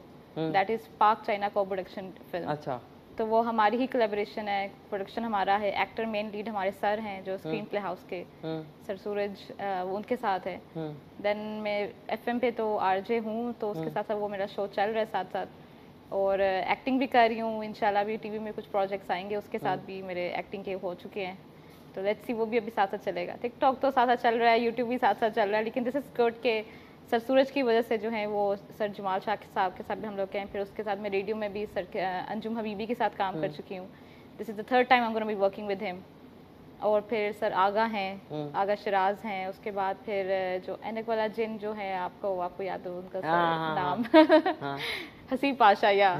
दैट इज़ पाक चाइना को प्रोडक्शन फिल्म। अच्छा, तो वो हमारी ही कोलैबोरेशन है, प्रोडक्शन हमारा है। एक्टर मेन लीड हमारे सर हैं जो स्क्रीन प्ले हाउस के, सर सूरज, वो उनके साथ है। देन मैं FM पे तो RJ हूँ, तो उसके साथ साथ वो मेरा शो चल रहा है साथ साथ, और एक्टिंग भी कर रही हूँ। इंशाल्लाह भी TV में कुछ प्रोजेक्ट्स आएंगे, उसके साथ भी मेरे एक्टिंग के हो चुके हैं, तो लेट्स सी वो भी अभी साथ साथ चलेगा। टिकटॉक तो साथ साथ चल रहा है, यूट्यूब भी साथ साथ चल रहा है, लेकिन दिस इज गुड के सर सूरज की वजह से जो है वो सर जमाल शाह साहब के साथ भी हम लोग हैं। फिर उसके साथ मैं रेडियो में भी सर अंजुम हबीबी के साथ काम कर चुकी हूँ। This is the third time I am gonna be working with him. और फिर सर आगा हैं, आगा शराज हैं। उसके बाद फिर जो एनक वाला जिन जो है, आपको याद हो उनका नाम, हसीब पाशा, या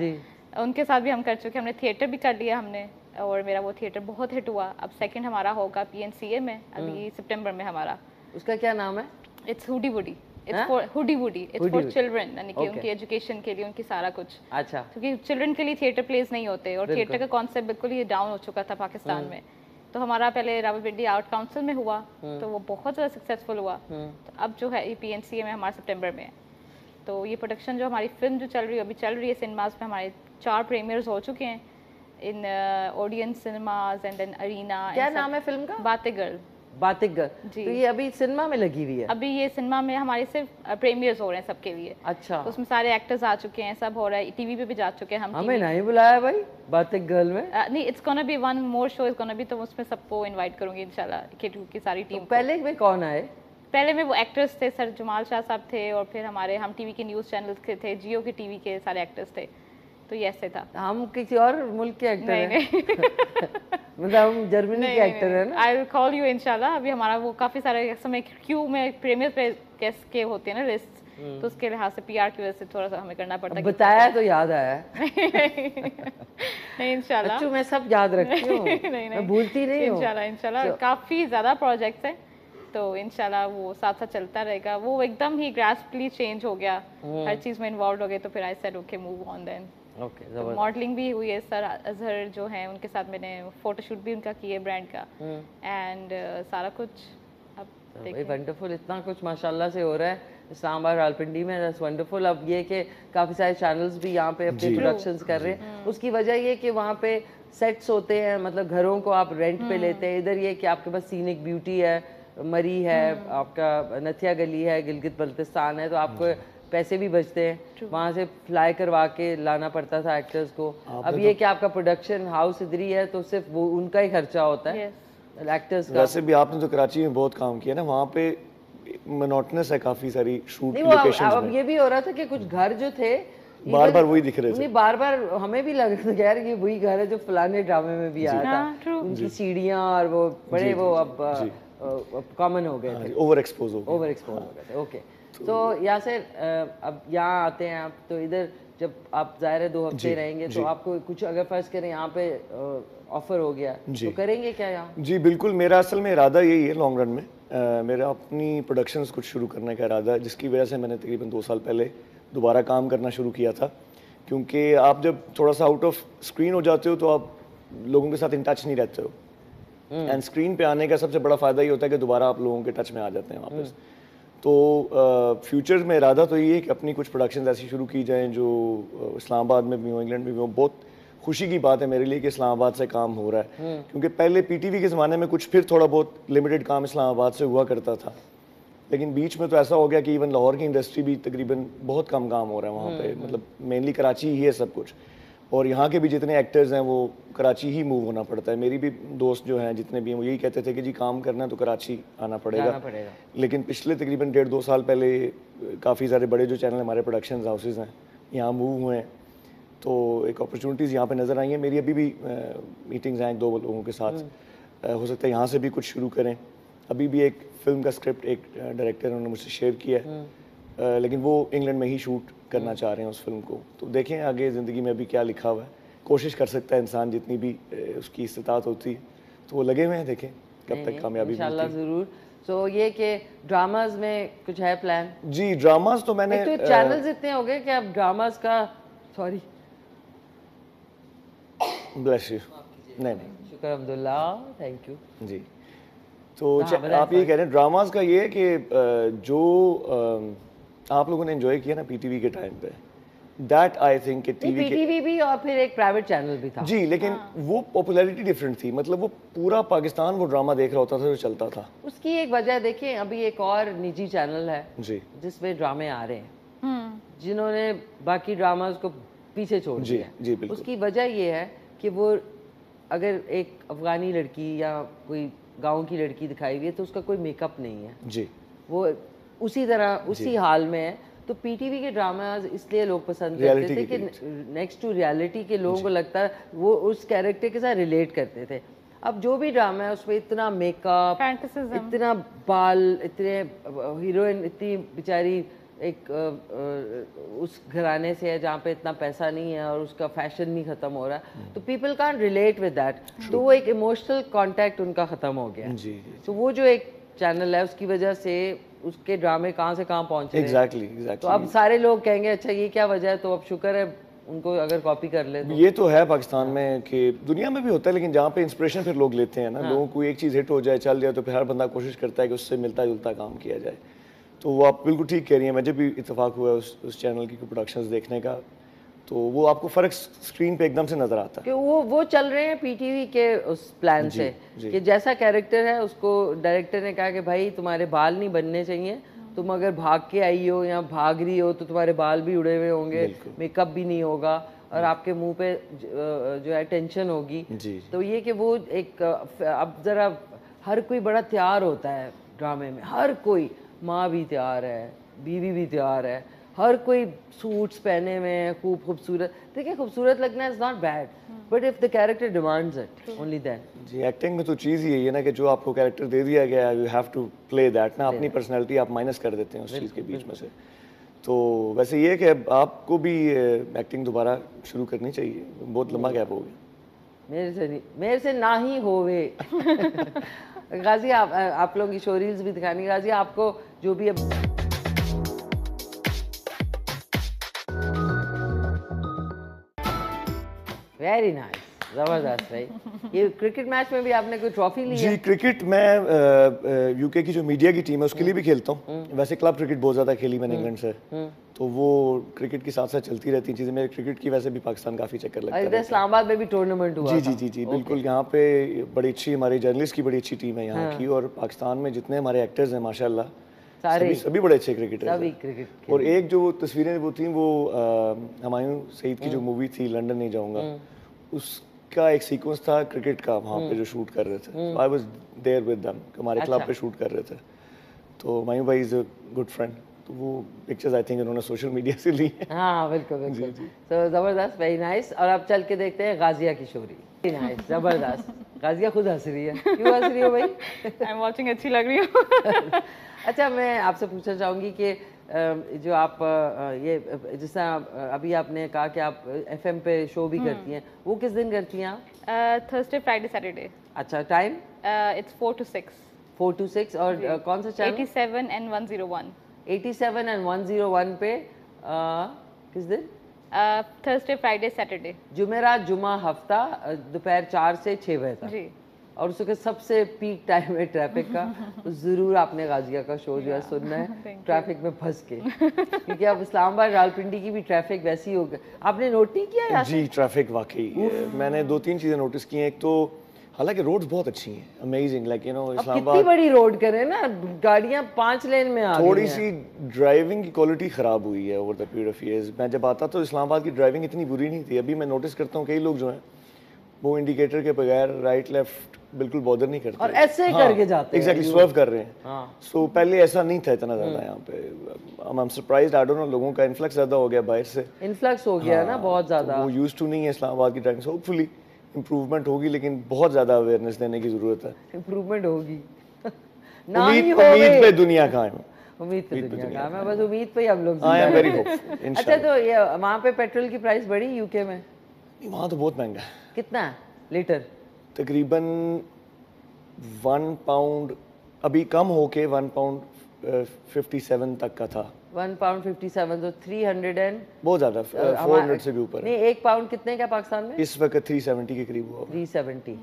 उनके साथ भी हम कर चुके हैं। हमने थिएटर भी कर लिया हमने, और मेरा वो थिएटर बहुत हिट हुआ। अब सेकंड हमारा होगा PNCA में अभी सितंबर में हमारा। उसका क्या नाम है? It's hoodie woody, it's for hoodie woody, it's for children, यानी कि उनकी एजुकेशन के लिए, उनकी सारा कुछ। अच्छा, क्योंकि चिल्ड्रन के लिए थिएटर प्लेस नहीं होते, और थिएटर का कॉन्सेप्ट बिल्कुल ही डाउन हो चुका था पाकिस्तान में। तो हमारा पहले रावलपिंडी आर्ट काउंसिल में हुआ, तो वो बहुत ज़्यादा सक्सेसफुल हुआ। तो अब जो है PNCA में हमारा सितंबर में है। तो ये प्रोडक्शन जो हमारी फिल्म जो चल रही है अभी चल रही है सिनेमाज में, हमारे 4 प्रीमियर्स हो चुके हैं in audience cinemas and then arena. क्या नाम है फिल्म का? बातें गर्ल। बातिक गर्ल। तो ये अभी सिनेमा में लगी हुई है? अभी ये सिनेमा में हमारे सिर्फ प्रीमियर्स हो रहे हैं सबके लिए। अच्छा। तो उसमें सारे एक्टर्स आ चुके हैं, सब हो रहा है, टीवी पे भी जा चुके हैं हम। हमें नहीं बुलाया भाई बातिक गर्ल में? नहीं, it's gonna be one more show is gonna be, तो उसमें सबको इनवाइट करूंगी इंशाल्लाह, K2 की सारी टीम। पहले में कौन आए? पहले में वो एक्टर्स थे, सर जमाल शाह साहब थे, और फिर हमारे हम टीवी के न्यूज़ चैनल्स के थे, जियो के टीवी के सारे एक्टर्स थे। तो ये ऐसे था। हम किसी और मुल्क के एक्टर हैं? मतलब हम जर्मनी के एक्टर हैं ना? आई विल कॉल यू इंशाल्लाह। अभी हमारा वो काफ़ी सारे समय क्यू में प्रीमियर पे गेस्ट के होते हैं ना लिस्ट, तो उसके लिहाज से PR की वजह से थोड़ा सा हमें करना पड़ता है। बताया तो याद आया। नहीं इंशाल्लाह। अच्छा, मैं सब याद रखती हूँ। नहीं, मैं भूलती नहीं हूँ। इंशाल्लाह काफ़ी ज़्यादा प्रोजेक्ट्स हैं, तो इंशाल्लाह वो साथ साथ चलता रहेगा। वो एकदम ही ड्रास्टिकली चेंज हो गया, हर चीज़ में इन्वॉल्व हो गए, तो फिर I said okay move on then. Okay, तो मॉडलिंग भी हुई है, सर अजहर जो हैं उनके साथ मैंने फोटोशूट भी उनका किया ब्रांड का, एंड सारा कुछ अब देखिए। वंडरफुल, इतना कुछ माशाल्लाह से हो रहा है इस्लामाबाद रावलपिंडी में, दैट्स वंडरफुल। अब ये कि काफ़ी सारे चैनल्स भी यहाँ पे अपने प्रोडक्शंस कर रहे हैं, उसकी वजह ये कि वहाँ पे सेट्स होते हैं, मतलब घरों को आप रेंट पे लेते हैं। इधर ये कि आपके पास सीनिक ब्यूटी है, मरी है, आपका नथिया गली है, गिलगित बल्तिस्तान है, तो आपको पैसे भी बचते हैं। वहाँ से फ्लाई करवा के लाना पड़ता था एक्टर्स को। अब ये कि आपका प्रोडक्शन हाउस इधर ही है, तो सिर्फ वो उनका ही खर्चा होता है एक्टर्स का। वैसे भी आपने तो कराची में बहुत काम किया ना, वहाँ पे मोनोटनस है काफी सारी शूट लोकेशंस में। अब ये भी हो रहा था कि कुछ घर जो थे बार बार वही दिख रहे थे, बार बार हमें भी लग रहा था यार ये वही घर है जो फलाने ड्रामे में भी आया था। उनकी सीढ़ियाँ और वो बड़े वो अब कॉमन हो गए थे, ओवर एक्सपोज हो गए थे। ओके, तो यहाँ से अब यहाँ आते हैं आप, तो इधर जब आप ज़ाहिर है 2 हफ्ते रहेंगे, तो आपको कुछ अगर फर्ज करें यहाँ पे ऑफर हो गया तो करेंगे क्या यहाँ? जी बिल्कुल, मेरा असल में इरादा यही है लॉन्ग रन में, मेरा अपनी प्रोडक्शंस कुछ शुरू करने का इरादा है, जिसकी वजह से मैंने तकरीबन 2 साल पहले दोबारा काम करना शुरू किया था। क्योंकि आप जब थोड़ा सा आउट ऑफ स्क्रीन हो जाते हो तो आप लोगों के साथ इन टच नहीं रहते हो, एंड स्क्रीन पे आने का सबसे बड़ा फ़ायदा ये होता है कि दोबारा आप लोगों के टच में आ जाते हैं वापस। तो फ्यूचर में इरादा तो ये है कि अपनी कुछ प्रोडक्शंस ऐसी शुरू की जाएं जो इस्लामाबाद में भी हो, इंग्लैंड में भी हो। बहुत खुशी की बात है मेरे लिए कि इस्लामाबाद से काम हो रहा है, क्योंकि पहले PTV के ज़माने में कुछ फिर थोड़ा बहुत लिमिटेड काम इस्लामाबाद से हुआ करता था, लेकिन बीच में तो ऐसा हो गया कि इवन लाहौर की इंडस्ट्री भी तकरीबन बहुत कम काम हो रहा है वहाँ पे, मतलब मेनली कराची ही है सब कुछ, और यहाँ के भी जितने एक्टर्स हैं वो कराची ही मूव होना पड़ता है। मेरी भी दोस्त जो हैं जितने भी हैं वो यही कहते थे कि जी काम करना है तो कराची आना पड़ेगा। लेकिन पिछले तकरीबन 1.5-2 साल पहले काफ़ी सारे बड़े जो चैनल हमारे प्रोडक्शन हाउसेज हैं यहाँ मूव हुए हैं, तो एक अपॉर्चुनिटीज़ यहाँ पे नज़र आई हैं। मेरी अभी भी मीटिंग्स हैं 2 लोगों के साथ, हो सकता है यहाँ से भी कुछ शुरू करें। अभी भी एक फिल्म का स्क्रिप्ट एक डायरेक्टर उन्होंने मुझसे शेयर किया है, लेकिन वो इंग्लैंड में ही शूट करना चाह रहे हैं उस फिल्म को। तो देखें आगे ज़िंदगी में अभी क्या लिखा हुआ है, कोशिश कर सकता है इंसान जितनी भी उसकी इस्तिताअत होती है, तो वो लगे हुए हैं, देखें कब तक कामयाबी इंशाल्लाह ज़रूर। तो ये कि ड्रामाज में कुछ है प्लान? जी ड्रामाज तो मैंने तो चैनल्स इतने हो गए कि अब ड्रामाज का सॉरी ब्लेस यू नहीं शुक्र अल्हम्दुलिल्लाह, थैंक यू जी। तो आप ये कह रहे हैं ड्रामाज का ये है कि जो आप लोगों ने एंजॉय किया ना PTV के टाइम पे, दैट आई थिंक PTV भी और फिर एक प्राइवेट चैनल भी था जी, लेकिन वो पॉपुलैरिटी डिफरेंट थी, मतलब वो पूरा पाकिस्तान वो ड्रामा देख रहा होता था जो चलता था। उसकी एक वजह देखिए, अभी एक और निजी चैनल है जी जिसमें ड्रामे आ रहे हैं, जिन्होंने बाकी ड्रामाज को पीछे छोड़ दिया। जी बिल्कुल। उसकी वजह ये है कि वो अगर एक अफगानी लड़की या कोई गांव की लड़की दिखाई हुई है तो उसका कोई मेकअप नहीं है जी, वो उसी तरह उसी हाल में है। तो PTV के ड्रामाज इसलिए लोग पसंद करते थे कि नेक्स्ट टू रियलिटी के लोगों को लगता है वो उस कैरेक्टर के साथ रिलेट करते थे। अब जो भी ड्रामा है उसमें इतना मेकअप, इतना बाल, इतने हीरोइन इतनी बेचारी एक उस घराने से है जहाँ पे इतना पैसा नहीं है और उसका फैशन नहीं ख़त्म हो रहा, तो people can't relate with that, तो वो एक इमोशनल कांटेक्ट उनका ख़त्म हो गया। तो वो जो एक चैनल है उसकी वजह से उसके ड्रामे कहाँ से कहाँ पहुँचे। एग्जैक्टली। तो अब सारे लोग कहेंगे अच्छा ये क्या वजह है, तो अब शुक्र है उनको अगर कॉपी कर ले तो। ये तो है पाकिस्तान में कि दुनिया में भी होता है, लेकिन जहाँ पे इंस्पिरेशन फिर लोग लेते हैं ना, लोगों को एक चीज़ हिट हो जाए चल जाए तो फिर हर बंदा कोशिश करता है कि उससे मिलता जुलता काम किया जाए। तो वो आप बिल्कुल ठीक कह रही हैं, मुझे भी इत्तेफाक हुआ उस चैनल की प्रोडक्शंस देखने का, तो वो आपको फ़र्क स्क्रीन पे एकदम से नज़र आता है कि वो चल रहे हैं पीटीवी के उस प्लान से कि जैसा कैरेक्टर है उसको डायरेक्टर ने कहा कि भाई तुम्हारे बाल नहीं बनने चाहिए, तुम अगर भाग के आई हो या भाग रही हो तो तुम्हारे बाल भी उड़े हुए होंगे, मेकअप भी नहीं होगा और आपके मुंह पे जो है टेंशन होगी। तो ये कि वो एक अब ज़रा हर कोई बड़ा तैयार होता है ड्रामे में, हर कोई, माँ भी तैयार है, बीवी भी तैयार है, हर कोई सूट्स पहने हुए हैं, खूब खूबसूरत। देखिए खूबसूरत लगना is not bad, but if the character demands it only then. जी एक्टिंग में तो चीज़ ही यही है ना कि जो आपको कैरेक्टर दे दिया गया है you have to play that ना, अपनी पर्सनैलिटी आप माइनस कर देते हैं उस चीज़ के बीच में से। तो वैसे ये कि आपको भी एक्टिंग दोबारा शुरू करनी चाहिए, बहुत लंबा गैप हो गया। मेरे से ना ही होवे। गाजी आप लोगों की शो रील्स भी दिखानी। गाजी आपको जो भी अब वेरी नाइस, जबरदस्त भाई। ये क्रिकेट मैच में भी आपने कोई ट्रॉफी ली है? जी क्रिकेट मैं यूके की जो मीडिया की टीम है उसके लिए भी खेलता हूँ। वैसे क्लब क्रिकेट बहुत ज़्यादा खेली मैंने इंग्लैंड से, तो वो क्रिकेट के साथ साथ चलती रहती चीज़ें। मेरे क्रिकेट की वैसे भी पाकिस्तान काफ़ी चक्कर लगता है। इस्लामाबाद में भी टूर्नामेंट हुआ? जी बिल्कुल। यहाँ पे बड़ी अच्छी हमारी जर्नलिस्ट की बड़ी अच्छी टीम है यहाँ की, और पाकिस्तान में जितने हमारे एक्टर्स हैं माशाल्लाह सभी बड़े अच्छे क्रिकेटर हैं। और एक जो तस्वीरें वो थी वो हुमायूं सईद की जो मूवी थी लंदन नहीं जाऊँगा, उसका एक सीक्वेंस था क्रिकेट का वहाँ पे जो शूट कर रहे थे। I was there with them, हमारे क्लब पे शूट कर रहे थे। तो हुमायूं भाई इज़ अ गुड फ्रेंड, तो वो पिक्चर्स आई थिंक उन्होंने सोशल मीडिया से ली है। हाँ बिल्कुल बिल्कुल। तो ज़बरदस्त, वेरी नाइस। और अब चल के देखते हैं गाजिया की शोरी। नाइस, ज़बरदस्त। गाजिया खुद हंस रही है, क्यों हंस रही हो भाई? आई एम वाचिंग, अच्छी लग रही हो। अच्छा, मैं आपसे पूछना चाहूँगी कि जो आप ये जैसा अभी आपने कहा कि आप एफएम पे शो भी करती हैं, वो किस दिन करती हैं आप? Thursday, Friday, Saturday. अच्छा, टाइम? It's 4 to 6। 4 to 6। और कौन सा चैनल? 87 and 101। 87 and 101 पे किस दिन? Thursday, Friday, Saturday. जुमेरात, जुमा, हफ्ता, दोपहर 4 से 6 बजे तक। जी। और उसके सबसे पीक टाइम है ट्रैफिक का, तो ज़रूर आपने गाजिया का शो जो है सुनना है ट्रैफिक में फंस के, क्योंकि अब इस्लामाबाद रावलपिंडी की भी ट्रैफिक वैसी हो गई। आपने नोट नहीं किया यार? जी ट्रैफिक वाकई मैंने 2-3 चीज़ें नोटिस की हैं। एक तो हालांकि रोड्स बहुत अच्छी हैं, amazing, like you know Islamabad कितनी बड़ी रोड करें ना, गाड़ियाँ 5 लेन में आ गई हैं। थोड़ी सी ड्राइविंग की क्वालिटी ख़राब हुई है over the period of years. मैं जब आता तो इस्लामाबाद की ड्राइविंग इतनी बुरी नहीं थी। अभी मैं नोटिस करता हूँ कई लोग जो हैं वो इंडिकेटर के बगैर राइट लेफ्ट बिल्कुल बॉदर नहीं करते और ऐसे करके जाते हैं, एग्जैक्टली स्वर्व कर रहे हैं। सो पहले ऐसा नहीं था इतना ज़्यादा यहाँ पे। I am surprised, I don't know, लोगों का इन्फ्लक्स ज़्यादा हो गया बाहर से, इन्फ्लक्स हो गया ना बहुत ज़्यादा। वो यूज्ड टू नहीं है इस्लामाबाद की ड्राइविंग से। होपफुली इम्प्रूवमेंट होगी, लेकिन बहुत ज़्यादा अवेयरनेस देने की ज़रूरत है। इम्प्रूवमेंट होगी। उम्मीद पे दुनिया कायम है। उम्मीद पे दुनिया कायम है, बस उम्मीद पे ही हम लोग। I am very hopeful. अच्छा, तो ये वहाँ पे पेट्रोल की प्राइस बढ़ी यूके में? वहाँ तो बहुत महंगा है। कितना है लीटर? तकरीबन 1 पाउंड, अभी कम होके 1 पाउंड 57 तक का था। 1 पाउंड 57, तो 300 एंड बहुत ज़्यादा, 400 से भी ऊपर। नहीं, 1 पाउंड कितने का पाकिस्तान में? इस वक्त 370 के करीब हुआ। 370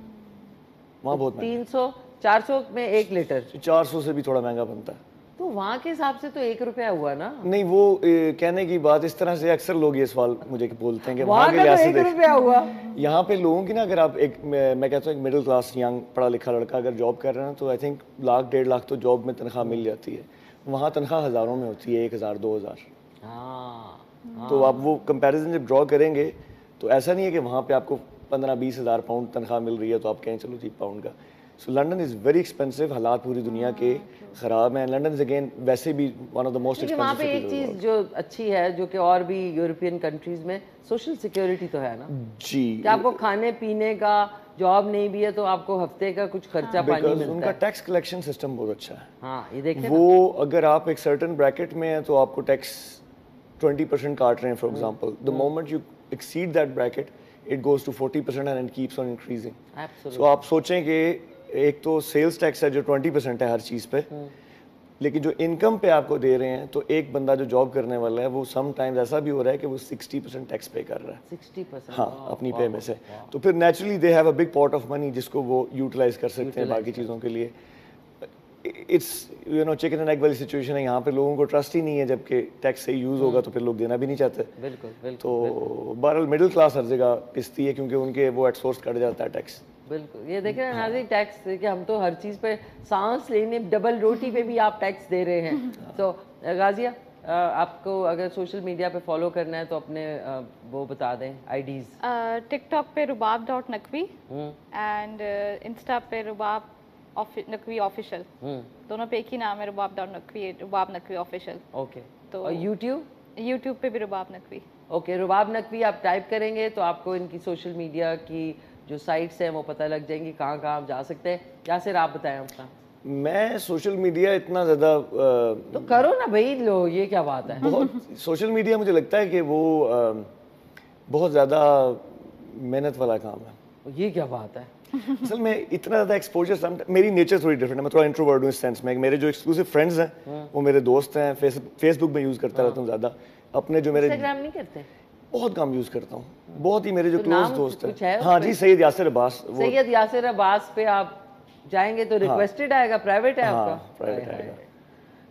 वहाँ बहुत 300-400 में 1 लीटर। 400 से भी थोड़ा महंगा बनता है। तो वहाँ के हिसाब से तो 1 रुपया हुआ ना? नहीं, वो कहने की बात इस तरह से अक्सर लोग ये सवाल मुझे बोलते हैं कि वहाँ के लिहाज से 1 रुपया हुआ। यहाँ पे लोगों की ना, अगर आप मैं कहता हूँ एक मिडिल क्लास यंग पढ़ा लिखा लड़का अगर जॉब कर रहे हैं तो आई थिंक 1-1.5 लाख तो जॉब में तनख्वाह मिल जाती है। वहाँ तनख्वाह हज़ारों में होती है, 1000-2000। तो आप वो कंपैरिजन जब ड्रॉ करेंगे तो ऐसा नहीं है कि वहाँ पे आपको 15-20 हज़ार पाउंड तनख्वाह मिल रही है तो आप कहें चलो जी पाउंड का। सो लंदन इज़ वेरी एक्सपेंसिव। हालात पूरी दुनिया के ख़राब हैं। लंदन इज़ अगेन वैसे भी one of the most expensive. वहाँ पे एक चीज़ जो अच्छी है, जो कि और भी यूरोपियन कंट्रीज़ में, सोशल सिक्योरिटी तो है ना जी, कि आपको खाने पीने का, जॉब नहीं भी है तो आपको हफ्ते का कुछ खर्चा पानी मिलता है। उनका टैक्स कलेक्शन सिस्टम बहुत अच्छा है। हाँ, ये देखिए वो अगर आप एक सर्टेन ब्रैकेट में हैं तो आपको टैक्स 20% काट रहे हैं for example. The moment you exceed that bracket it goes to 40% and it keeps on increasing. So आप सोचें कि एक तो सेल्स टैक्स है जो 20% है हर चीज़ पे, लेकिन जो इनकम पे आपको दे रहे हैं, तो एक बंदा जो जॉब करने वाला है वो सम टाइम्स ऐसा भी हो रहा है कि वो 60% टैक्स पे कर रहा है। 60%? हाँ, अपनी पे में से। तो फिर naturally they have a big pot of money जिसको वो यूटिलाइज कर सकते हैं बाकी चीज़ों के लिए। It's you know chicken and egg वाली सिचुएशन है। यहाँ पे लोगों को ट्रस्ट ही नहीं है, जबकि टैक्स सही यूज़ होगा तो फिर लोग देना भी नहीं चाहते। बिल्कुल तो बहरहाल मिडिल क्लास हर जगह पिसती है, क्योंकि उनके वो एट सोर्स कट जाता है टैक्स। बिल्कुल, ये देख रहे हैं नाज़रीन, टैक्स देखिए, हम तो हर चीज़ पे, सांस लेने, डबल रोटी पे भी आप टैक्स दे रहे हैं। तो गाजिया, आपको अगर सोशल मीडिया पे फॉलो करना है तो अपने वो बता दें आईडीज। टिकटॉक पे रुबाब.नकवी एंड इंस्टा पे रुबाब.नकवी ऑफिशियल, दोनों पे एक ही नाम है, रुबाब नकवी ऑफिशियल। ओके, तो और यूट्यूब पे भी रुबाब नकवी। ओके, रुबाब नकवी आप टाइप करेंगे तो आपको इनकी सोशल मीडिया की जो साइट्स हैं वो पता लग जाएंगी, कहाँ आप जा सकते हैं। यासिर आप बताएं अपना। मैं सोशल मीडिया इतना ज़्यादा तो करो ना भाई, लो ये क्या बात है। बहुत सोशल मीडिया मुझे लगता है कि वो बहुत ज़्यादा मेहनत वाला काम है। ये क्या बात है। असल में इतना ज़्यादा एक्सपोजर, मेरी नेचर थोड़ी डिफरेंट है, मैं थोड़ा इंट्रोवर्ट हूँ इस सेंस में। मेरे जो एक्सक्लूसिव फ्रेंड्स हैं वो मेरे दोस्त हैं, फेसबुक में यूज़ करता रहता हूँ ज़्यादा। अपने जो मेरे इंस्टाग्राम नहीं करते? बहुत कम यूज़ करता हूँ, बहुत ही मेरे जो तो क्लोज दोस्त हैं। हाँ जी, सैयद यासिर अब्बास। सैयद यासिर अब्बास पे आप जाएंगे तो रिक्वेस्टेड आएगा, प्राइवेट है आपका? प्राइवेट आएगा।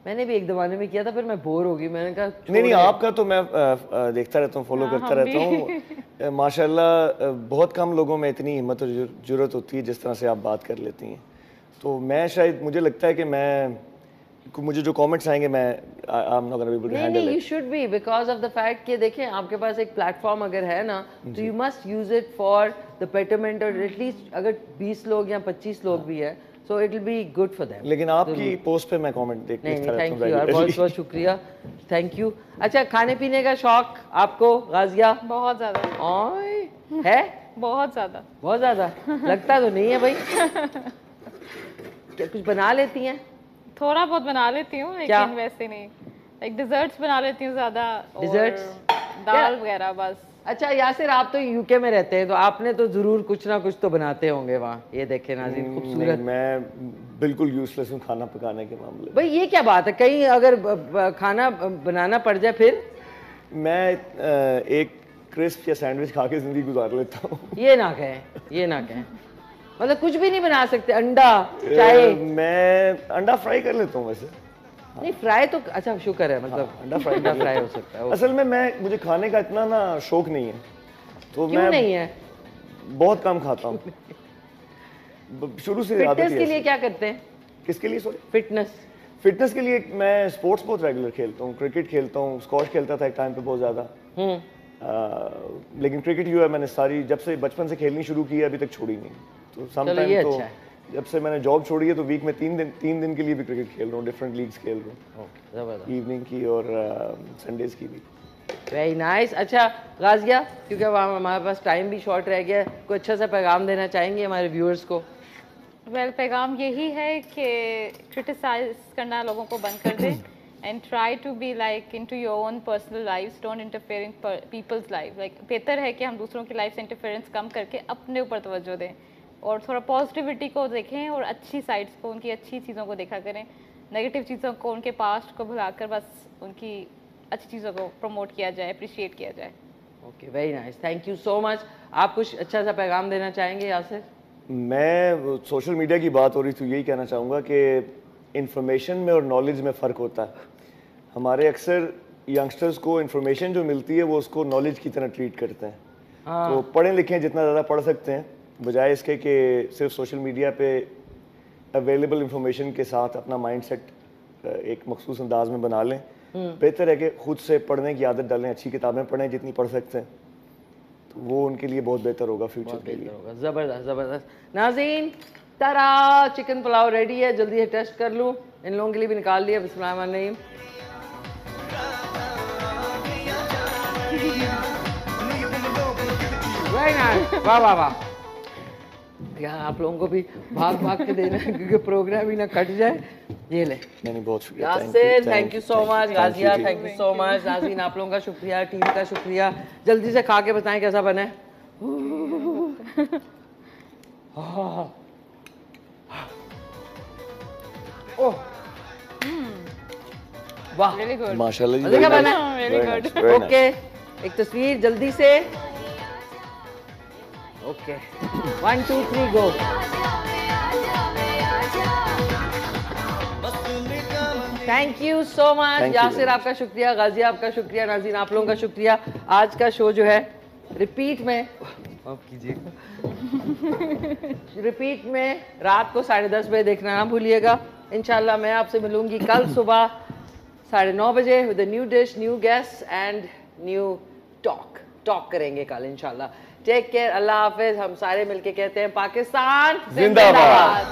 मैंने भी एक जमाने में किया था, फिर मैं बोर हो गई, मैंने कहा नहीं, आपका तो मैं देखता रहता हूँ, फॉलो करता रहता हूँ। माशाल्लाह बहुत कम लोगों में इतनी हिम्मत और ज़रूरत होती है जिस तरह से आप बात कर लेती हैं। तो मैं शायद, मुझे लगता है कि मुझे जो कमेंट्स आएंगे मैं I am not gonna be able to handle it. You should be, because of the fact कि देखें आपके पास एक प्लेटफॉर्म अगर है ना, तो you must use it for the betterment, और एटलीस्ट अगर 20 लोग या 25 लोग भी है, so it will be good for them. लेकिन आपकी पोस्ट पे मैं कमेंट देखता रहता हूं। थैंक यू यार, बहुत बहुत शुक्रिया, थैंक यू। अच्छा, खाने पीने का शौक आपको गाजिया? बहुत ज्यादा। ओए है? बहुत ज्यादा। बहुत ज्यादा लगता तो नहीं है भाई। क्या कुछ बना लेती हैं? थोड़ा बहुत बना लेती हूँ, लेकिन वैसे नहीं। एक डिजर्ट्स बना लेती हूँ ज्यादा, डिजर्ट्स, दाल वगैरह बस। अच्छा यासिर, आप तो यूके में रहते हैं तो आपने तो जरूर कुछ ना कुछ तो बनाते होंगे वहाँ। ये देखें नाज़रीन, खूबसूरत। मैं बिल्कुल यूजलेस हूँ खाना पकाने के मामले। भाई ये क्या बात है, कहीं अगर खाना बनाना पड़ जाए फिर? मैं एक क्रिस्प या सैंडविच खा के जिंदगी गुजार लेता हूँ। ये ना कहें, ये ना कहें, मतलब कुछ भी नहीं बना सकते? अंडा, चाय? मैं अंडा फ्राई कर लेता हूँ वैसे। नहीं, फ्राई तो अच्छा शुक्र है, मतलब अंडा फ्राई हो सकता है। असल में मुझे खाने का इतना ना शौक नहीं है, तो क्यों मैं नहीं है? बहुत कम खाता हूँ शुरू से। फिटनेस के लिए क्या करते हैं? किसके लिए? सॉरी, फिटनेस के लिए मैं स्पोर्ट्स बहुत रेगुलर खेलता हूँ। क्रिकेट खेलता हूँ, स्क्वॉश खेलता था एक टाइम पे बहुत ज़्यादा। लेकिन क्रिकेट जो है मैंने सारी जब से बचपन से खेलनी शुरू की है अभी तक छोड़ी नहीं। तो समटाइम तो जब से मैंने जॉब छोड़ी है तो वीक में 3 दिन के लिए भी क्रिकेट खेल रहा हूँ, डिफरेंट लीग्स खेल रहा हूँ, इवनिंग की और संडेज की भी। Very nice. अच्छा गाजिया, क्योंकि अब हमारे पास टाइम भी शॉर्ट रह गया, कोई अच्छा सा पैगाम देना चाहेंगे हमारे व्यूअर्स को? वेल, पैगाम यही है कि क्रिटिसाइज करना लोगों को बंद कर दें and try to be like into your own personal lives, don't interfere in people's life. Like बेहतर है कि हम दूसरों की लाइफ से इंटरफेरेंस कम करके अपने ऊपर तवज्जो दें और थोड़ा पॉजिटिविटी को देखें और अच्छी साइड्स को, उनकी अच्छी चीज़ों को देखा करें। नेगेटिव चीज़ों को, उनके पास्ट को भुलाकर बस उनकी अच्छी चीज़ों को प्रमोट किया जाए, अप्रिशिएट किया जाए। Okay, very nice, thank you so much. आप कुछ अच्छा सा पैगाम देना चाहेंगे यासिर? मैं सोशल मीडिया की बात हो रही थी, यही कहना चाहूँगा कि इंफॉर्मेशन में और नॉलेज में फ़र्क होता है। हमारे अक्सर यंगस्टर्स को इंफॉर्मेशन जो मिलती है वो उसको नॉलेज की तरह ट्रीट करते हैं। तो पढ़ें लिखें जितना ज़्यादा पढ़ सकते हैं, बजाय इसके कि सिर्फ सोशल मीडिया पे अवेलेबल इंफॉर्मेशन के साथ अपना माइंडसेट एक मखसूस अंदाज में बना लें। बेहतर है कि खुद से पढ़ने की आदत डालें, अच्छी किताबें पढ़ें जितनी पढ़ सकते हैं, तो वो उनके लिए बहुत बेहतर होगा फ्यूचर के लिए। ज़बरदस्त ज़बरदस्त। नाज़रीन, तारा चिकन पुलाव रेडी है, जल्दी से टेस्ट कर लूँ। इन लोगों के लिए भी निकाल लिया, बिस्मिल्लाहिर्रहमानिर्रहीम। वाह वाह वाह, क्या आप लोगों को भी भाग भाग के देना है क्योंकि प्रोग्राम ही ना कट जाए। ये ले, नहीं बहुत शुक्रिया Yasir, thank you so much. Ghazia, thank you so much. नाज़रीन, आप लोगों का शुक्रिया, टीम का शुक्रिया। जल्दी से खा के बताएं कैसा बना है। ओह वाह, माशाल्लाह जी, क्या बना है? ओके, एक तस्वीर जल्दी से। Okay, 1 2 3 go. Thank you so much Yasir, आपका शुक्रिया, गाजिया आपका शुक्रिया, नाज़रीन आप लोगों का शुक्रिया। आज का शो जो है रिपीट में आप कीजिएगा रिपीट में रात को 10:30 बजे देखना ना भूलिएगा। इंशाल्लाह मैं आपसे मिलूंगी कल सुबह 9:30 बजे with new dish, new guest and new talk करेंगे कल इंशाल्लाह। टेक केयर, अल्लाह हाफिज। हम सारे मिलके कहते हैं पाकिस्तान जिंदाबाद।